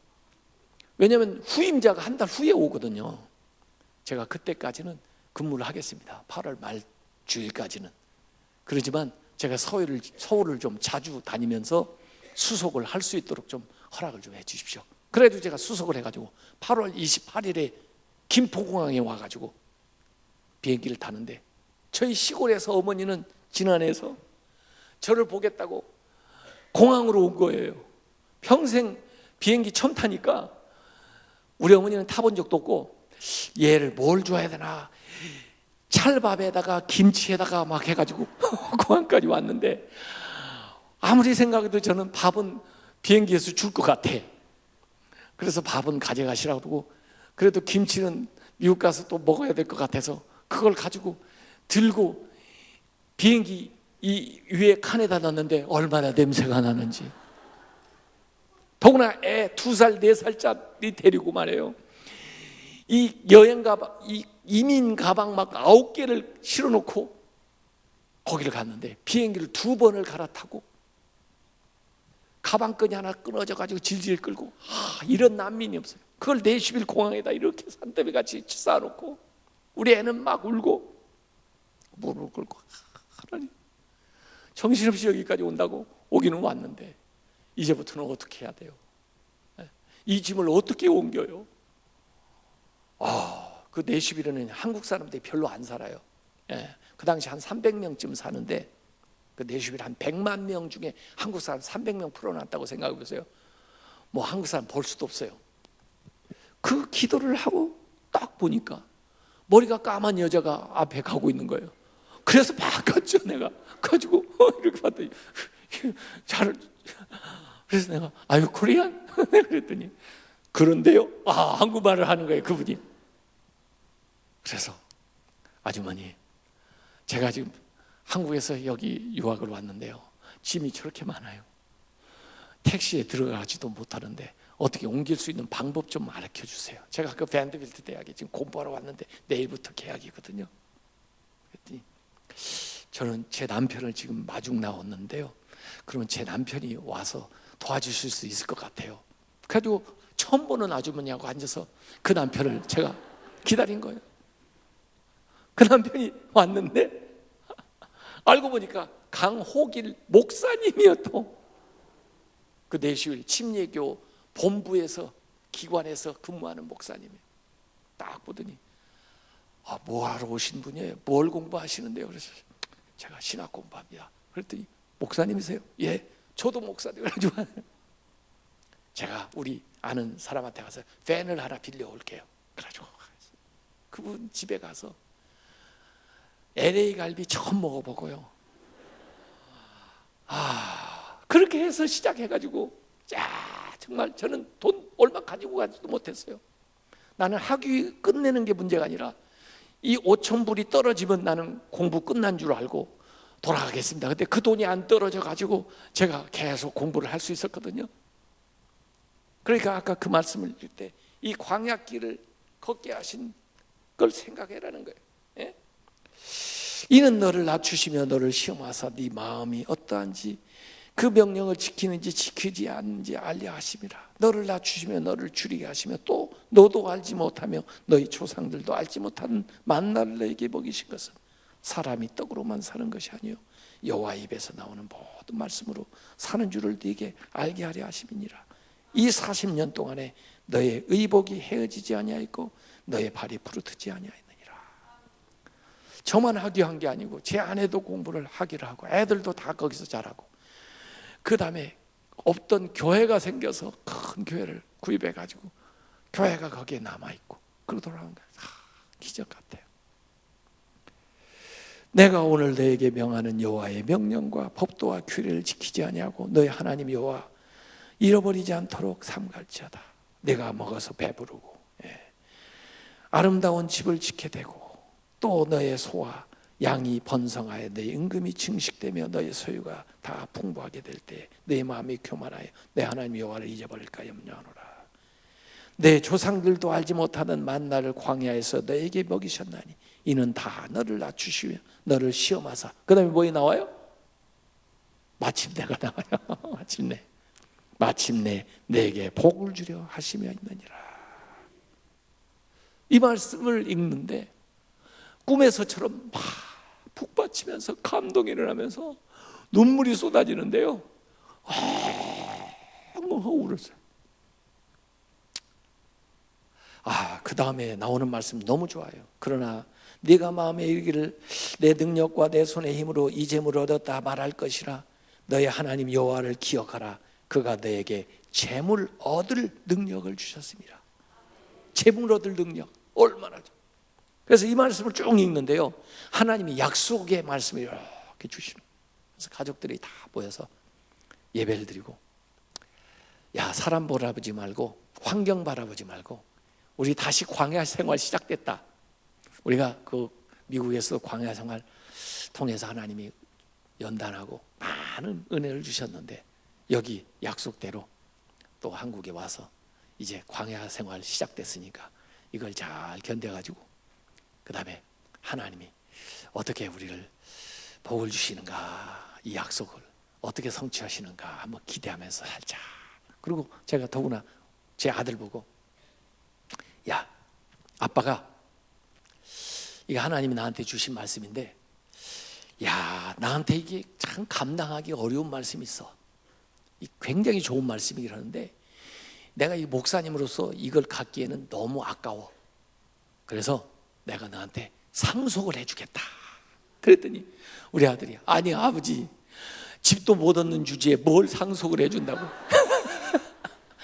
왜냐하면 후임자가 한 달 후에 오거든요. 제가 그때까지는 근무를 하겠습니다. 8월 말 주일까지는. 그러지만 제가 서울을 좀 자주 다니면서 수속을 할 수 있도록 좀 허락을 좀 해주십시오. 그래도 제가 수속을 해가지고 8월 28일에 김포공항에 와가지고 비행기를 타는데 저희 시골에서 어머니는 지난해에서 저를 보겠다고 공항으로 온 거예요. 평생 비행기 처음 타니까 우리 어머니는 타본 적도 없고 얘를 뭘 줘야 되나, 찰밥에다가 김치에다가 막 해가지고 공항까지 왔는데, 아무리 생각해도 저는 밥은 비행기에서 줄 것 같아. 그래서 밥은 가져가시라고 그러고, 그래도 김치는 미국 가서 또 먹어야 될 것 같아서 그걸 가지고 들고 비행기 이 위에 칸에다 넣었는데 얼마나 냄새가 나는지. 더구나 애 2살, 4살짜리 데리고 말이에요. 이 여행 가방, 이 이민 가방 막 9개를 실어놓고 거기를 갔는데 비행기를 2번을 갈아타고 가방끈이 하나 끊어져가지고 질질 끌고, 이런 난민이 없어요. 그걸 내시빌 공항에다 이렇게 산더미같이 쌓아놓고 우리 애는 막 울고 무릎을 꿇고, 하나님 정신없이 여기까지 온다고 오기는 왔는데 이제부터는 어떻게 해야 돼요? 이 짐을 어떻게 옮겨요? 그 내시빌에는 한국 사람들이 별로 안 살아요. 그 당시 한 300명쯤 사는데 그 내시빌 한 100만 명 중에 한국 사람 300명 풀어놨다고 생각해 보세요. 뭐 한국 사람 볼 수도 없어요. 그 기도를 하고 딱 보니까 머리가 까만 여자가 앞에 가고 있는 거예요. 그래서 바꿨죠. 내가 가지고 이렇게 봤더니 그래서 내가 아유 코리안? 그랬더니 그런데요? 한국말을 하는 거예요, 그분이. 그래서 아주머니, 제가 지금 한국에서 여기 유학을 왔는데요, 짐이 저렇게 많아요. 택시에 들어가지도 못하는데 어떻게 옮길 수 있는 방법 좀 알려줘 주세요. 제가 그 밴드빌트 대학에 지금 공부하러 왔는데 내일부터 계약이거든요. 그랬더니 저는 제 남편을 지금 마중 나왔는데요, 그러면 제 남편이 와서 도와주실 수 있을 것 같아요. 그래가지고 처음 보는 아주머니하고 앉아서 그 남편을 제가 기다린 거예요. 그 남편이 왔는데 알고 보니까 강호길 목사님이요. 또 그 내시빌 침례교 본부에서, 기관에서 근무하는 목사님이에요. 딱 보더니 뭐 하러 오신 분이에요? 뭘 공부하시는데요? 그래서 제가 신학 공부합니다. 그랬더니 목사님이세요? 예, 저도 목사님. 그래가지고 제가 우리 아는 사람한테 가서 팬을 하나 빌려올게요. 그래가지고 그분 집에 가서 LA 갈비 처음 먹어보고요. 그렇게 해서 시작해가지고 정말 저는 돈 얼마 가지고 가지도 못했어요. 나는 학위 끝내는 게 문제가 아니라 이 5,000불이 떨어지면 나는 공부 끝난 줄 알고 돌아가겠습니다. 근데 그 돈이 안 떨어져 가지고 제가 계속 공부를 할 수 있었거든요. 그러니까 아까 그 말씀을 드릴 때 이 광야길을 걷게 하신 걸 생각해라는 거예요. 예? 이는 너를 낮추시며 너를 시험하사 네 마음이 어떠한지 그 명령을 지키는지 지키지 않는지 알려 하심이라. 너를 낮추시며 너를 줄이게 하시며 또 너도 알지 못하며 너희 조상들도 알지 못하는 만나를 너에게 먹이신 것은 사람이 떡으로만 사는 것이 아니요 여호와 입에서 나오는 모든 말씀으로 사는 줄을 네게 알게 하려 하심이니라. 이 40년 동안에 너의 의복이 헤어지지 아니하였고 너의 발이 부르트지 아니하였느니라. 저만 학교한 게 아니고 제 아내도 공부를 하기를 하고 애들도 다 거기서 자라고, 그 다음에 없던 교회가 생겨서 큰 교회를 구입해가지고 교회가 거기에 남아있고 그러고 돌아간 거예요. 기적 같아요. 내가 오늘 너에게 명하는 여호와의 명령과 법도와 규례를 지키지 아니하고 너의 하나님 여호와 잃어버리지 않도록 삼갈지어다. 내가 먹어서 배부르고 아름다운 집을 짓게 되고 또 너의 소와 양이 번성하여 너의 은금이 증식되며 너의 소유가 다 풍부하게 될 때 내 마음이 교만하여 내 하나님 여호와를 잊어버릴까 염려하노라. 내 조상들도 알지 못하는 만나를 광야에서 너에게 먹이셨나니 이는 다 너를 낮추시며 너를 시험하사, 그 다음에 뭐에 나와요? 마침내가 나와요. 마침내 내게 복을 주려 하시며 있느니라. 이 말씀을 읽는데 꿈에서처럼 막 북받치면서 감동이 일어나면서 눈물이 쏟아지는데요, 울었어요. 그 다음에 나오는 말씀 너무 좋아요. 그러나 네가 마음에 이르기를 내 능력과 내 손의 힘으로 이 재물을 얻었다 말할 것이라. 너의 하나님 여호와를 기억하라. 그가 너에게 재물 얻을 능력을 주셨습니다. 재물 얻을 능력. 얼마나. 그래서 이 말씀을 쭉 읽는데요, 하나님이 약속의 말씀을 이렇게 주시는. 그래서 가족들이 다 모여서 예배를 드리고, 야, 사람 바라보지 말고 환경 바라보지 말고 우리 다시 광야 생활 시작됐다. 우리가 그 미국에서 광야 생활 통해서 하나님이 연단하고 많은 은혜를 주셨는데, 여기 약속대로 또 한국에 와서 이제 광야 생활 시작됐으니까 이걸 잘 견뎌가지고 그 다음에 하나님이 어떻게 우리를 복을 주시는가, 이 약속을 어떻게 성취하시는가 한번 기대하면서 살자. 그리고 제가 더구나 제 아들 보고, 야, 아빠가 이게 하나님이 나한테 주신 말씀인데, 야, 나한테 이게 참 감당하기 어려운 말씀이 있어. 굉장히 좋은 말씀이긴 하는데 내가 이 목사님으로서 이걸 갖기에는 너무 아까워. 그래서 내가 너한테 상속을 해주겠다. 그랬더니 우리 아들이, 아니 아버지, 집도 못 얻는 주제에 뭘 상속을 해준다고.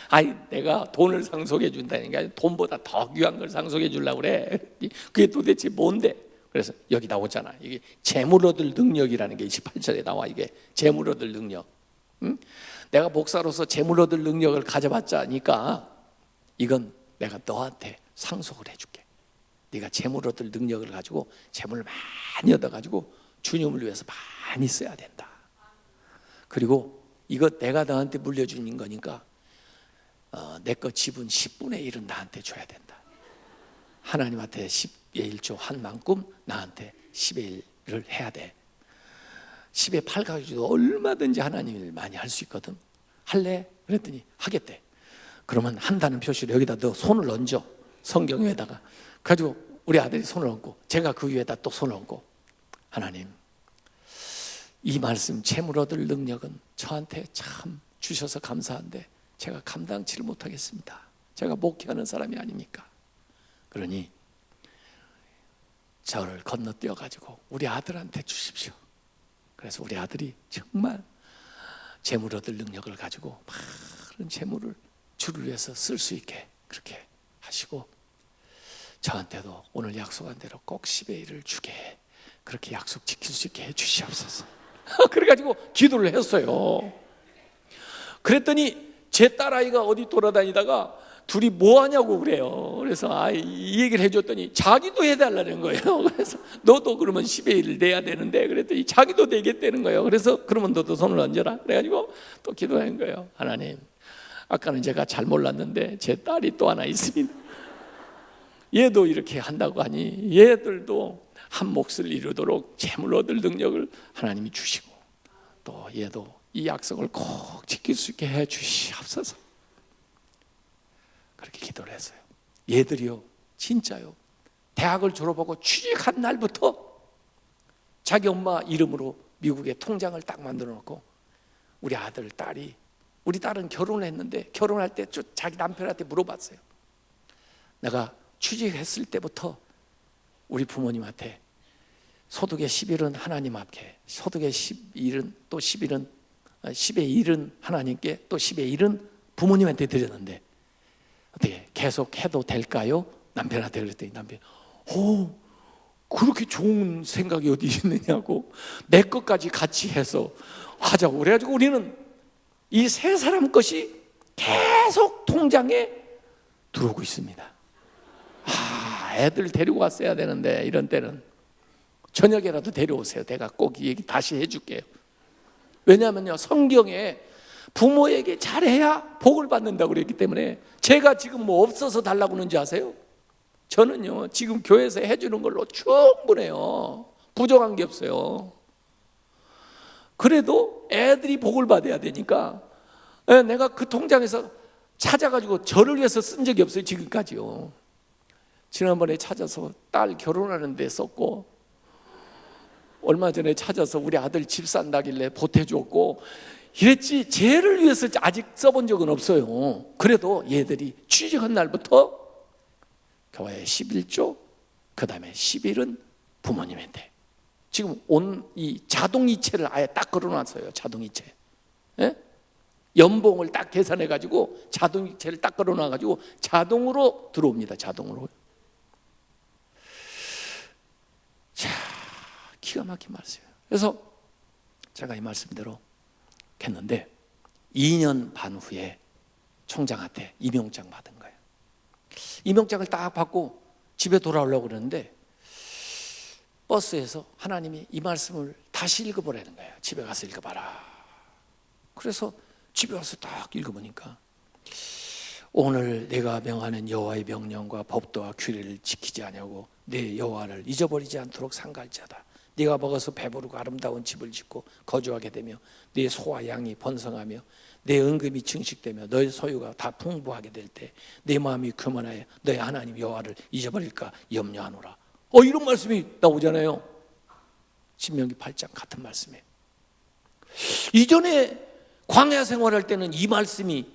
아니 내가 돈을 상속해 준다니까 돈보다 더 귀한 걸 상속해 주려고 그래. 그게 도대체 뭔데? 그래서 여기 나오잖아. 이게 재물 얻을 능력이라는 게 28절에 나와. 이게 재물 얻을 능력. 응? 내가 목사로서 재물 얻을 능력을 가져봤자니까 이건 내가 너한테 상속을 해줄게. 네가 재물 얻을 능력을 가지고 재물을 많이 얻어가지고 주님을 위해서 많이 써야 된다. 그리고 이거 내가 너한테 물려주는 거니까 내 거 지분 10분의 1은 나한테 줘야 된다. 하나님한테 10의 1조 한 만큼 나한테 10의 1을 해야 돼. 10의 8 가지고 얼마든지 하나님 일 많이 할 수 있거든. 할래? 그랬더니 하겠대. 그러면 한다는 표시로 여기다 너 손을 얹어. 성경 위에다가. 그래가지고 우리 아들이 손을 얹고 제가 그 위에다 또 손을 얹고, 하나님, 이 말씀 재물 얻을 능력은 저한테 참 주셔서 감사한데 제가 감당치를 못하겠습니다. 제가 목회하는 사람이 아닙니까? 그러니 저를 건너뛰어 가지고 우리 아들한테 주십시오. 그래서 우리 아들이 정말 재물 얻을 능력을 가지고 많은 재물을 주를 위해서 쓸 수 있게 그렇게 하시고, 저한테도 오늘 약속한 대로 꼭 10의 1을 주게, 그렇게 약속 지킬 수 있게 해 주시옵소서. 그래가지고 기도를 했어요. 그랬더니 제 딸아이가 어디 돌아다니다가 둘이 뭐 하냐고 그래요. 그래서 이 얘기를 해줬더니 자기도 해달라는 거예요. 그래서 너도 그러면 10의 1을 내야 되는데, 그랬더니 자기도 내겠다는 거예요. 그래서 그러면 너도 손을 얹어라. 그래가지고 또 기도한 거예요. 하나님, 아까는 제가 잘 몰랐는데 제 딸이 또 하나 있습니다. 얘도 이렇게 한다고 하니 얘들도 한 몫을 이루도록 재물 얻을 능력을 하나님이 주시고, 또 얘도 이 약속을 꼭 지킬 수 있게 해 주시옵소서. 그렇게 기도를 했어요. 얘들이요, 진짜요, 대학을 졸업하고 취직한 날부터 자기 엄마 이름으로 미국에 통장을 딱 만들어 놓고, 우리 아들, 딸이, 우리 딸은 결혼을 했는데 결혼할 때 자기 남편한테 물어봤어요. 내가 취직했을 때부터 우리 부모님한테 소득의 10일은 하나님 앞에, 소득의 11은 또 11은 10의 1은 하나님께, 또 10의 1은 부모님한테 드렸는데 어떻게 계속 해도 될까요? 남편한테 그랬더니 남편이 그렇게 좋은 생각이 어디 있느냐고, 내 것까지 같이 해서 하자고. 그래가지고 우리는 이 세 사람 것이 계속 통장에 들어오고 있습니다. 애들 데리고 왔어야 되는데 이런 때는 저녁에라도 데려오세요. 내가 꼭 이 얘기 다시 해줄게요. 왜냐하면요, 성경에 부모에게 잘해야 복을 받는다고 그랬기 때문에, 제가 지금 뭐 없어서 달라고 하는지 아세요? 저는요 지금 교회에서 해주는 걸로 충분해요. 부족한 게 없어요. 그래도 애들이 복을 받아야 되니까 내가 그 통장에서 찾아가지고 저를 위해서 쓴 적이 없어요, 지금까지요. 지난번에 찾아서 딸 결혼하는 데 썼고, 얼마 전에 찾아서 우리 아들 집 산다길래 보태줬고 이랬지, 쟤를 위해서 아직 써본 적은 없어요. 그래도 얘들이 취직한 날부터 교회에 11조, 그 다음에 10일은 부모님한테. 지금 이 자동이체를 아예 딱 걸어놨어요. 자동이체. 예? 연봉을 딱 계산해가지고 자동이체를 딱 걸어놔가지고 자동으로 들어옵니다. 자동으로. 기가 막힌 말씀이에요. 그래서 제가 이 말씀대로 했는데 2년 반 후에 총장한테 임용장 받은 거예요. 임용장을 딱 받고 집에 돌아오려고 그러는데 버스에서 하나님이 이 말씀을 다시 읽어보라는 거예요. 집에 가서 읽어봐라. 그래서 집에 와서 딱 읽어보니까 오늘 내가 명하는 여호와의 명령과 법도와 규례를 지키지 아니하고 내 여호와를 잊어버리지 않도록 상갈자다. 네가 먹어서 배부르고 아름다운 집을 짓고 거주하게 되며 네 소와 양이 번성하며 내 은금이 증식되며 너의 소유가 다 풍부하게 될 때 내 마음이 교만하여 너의 하나님 여호와를 잊어버릴까 염려하노라. 이런 말씀이 나오잖아요. 신명기 8장 같은 말씀이에요. 이전에 광야 생활할 때는 이 말씀이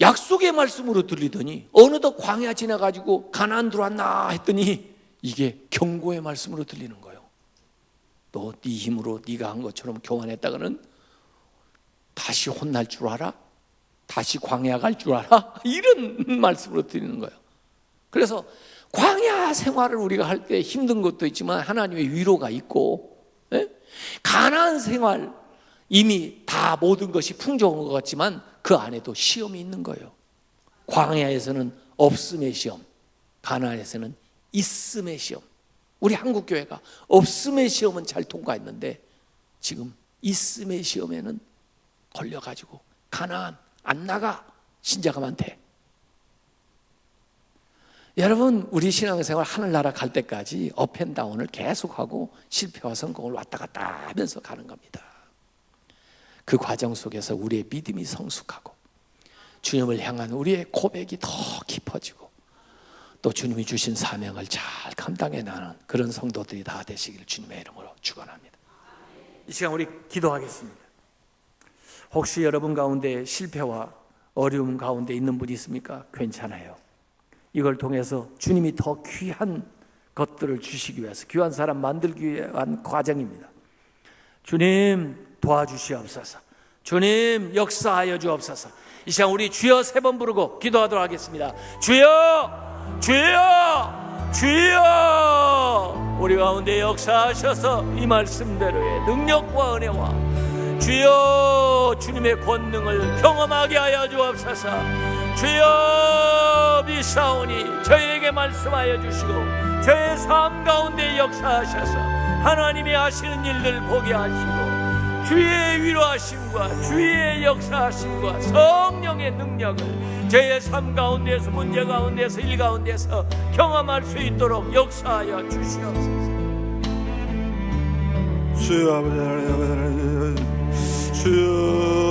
약속의 말씀으로 들리더니 어느덧 광야 지나가지고 가나안 들어왔나 했더니 이게 경고의 말씀으로 들리는 거예요. 너 네 힘으로 네가 한 것처럼 교만했다가는 다시 혼날 줄 알아? 다시 광야 갈 줄 알아? 이런 말씀으로 들리는 거예요. 그래서 광야 생활을 우리가 할 때 힘든 것도 있지만 하나님의 위로가 있고, 가나안 생활 이미 다 모든 것이 풍족한 것 같지만 그 안에도 시험이 있는 거예요. 광야에서는 없음의 시험, 가나안에서는 있음의 시험. 우리 한국교회가 없음의 시험은 잘 통과했는데 지금 있음의 시험에는 걸려가지고 가나안 안 나가 신자가 많대. 여러분, 우리 신앙생활 하늘나라 갈 때까지 업앤다운을 계속하고 실패와 성공을 왔다 갔다 하면서 가는 겁니다. 그 과정 속에서 우리의 믿음이 성숙하고 주님을 향한 우리의 고백이 더 깊어지고 또 주님이 주신 사명을 잘 감당해 나가는 그런 성도들이 다 되시기를 주님의 이름으로 축원합니다. 이 시간 우리 기도하겠습니다. 혹시 여러분 가운데 실패와 어려움 가운데 있는 분이 있습니까? 괜찮아요. 이걸 통해서 주님이 더 귀한 것들을 주시기 위해서 귀한 사람 만들기 위한 과정입니다. 주님 도와주시옵소서. 주님 역사하여 주옵소서. 이 시간 우리 주여 3번 부르고 기도하도록 하겠습니다. 주여, 주여, 주여. 우리 가운데 역사하셔서 이 말씀대로의 능력과 은혜와 주여 주님의 권능을 경험하게 하여 주옵소서. 주여 미사오니 저희에게 말씀하여 주시고 저의 삶 가운데 역사하셔서 하나님이 하시는 일들 보게 하시고 주의 위로하심과 주의 역사하심과 성령의 능력을 저의 삶 가운데서 문제 가운데서 일 가운데서 경험할 수 있도록 역사하여 주시옵소서. 주여 아버지 하나님 주여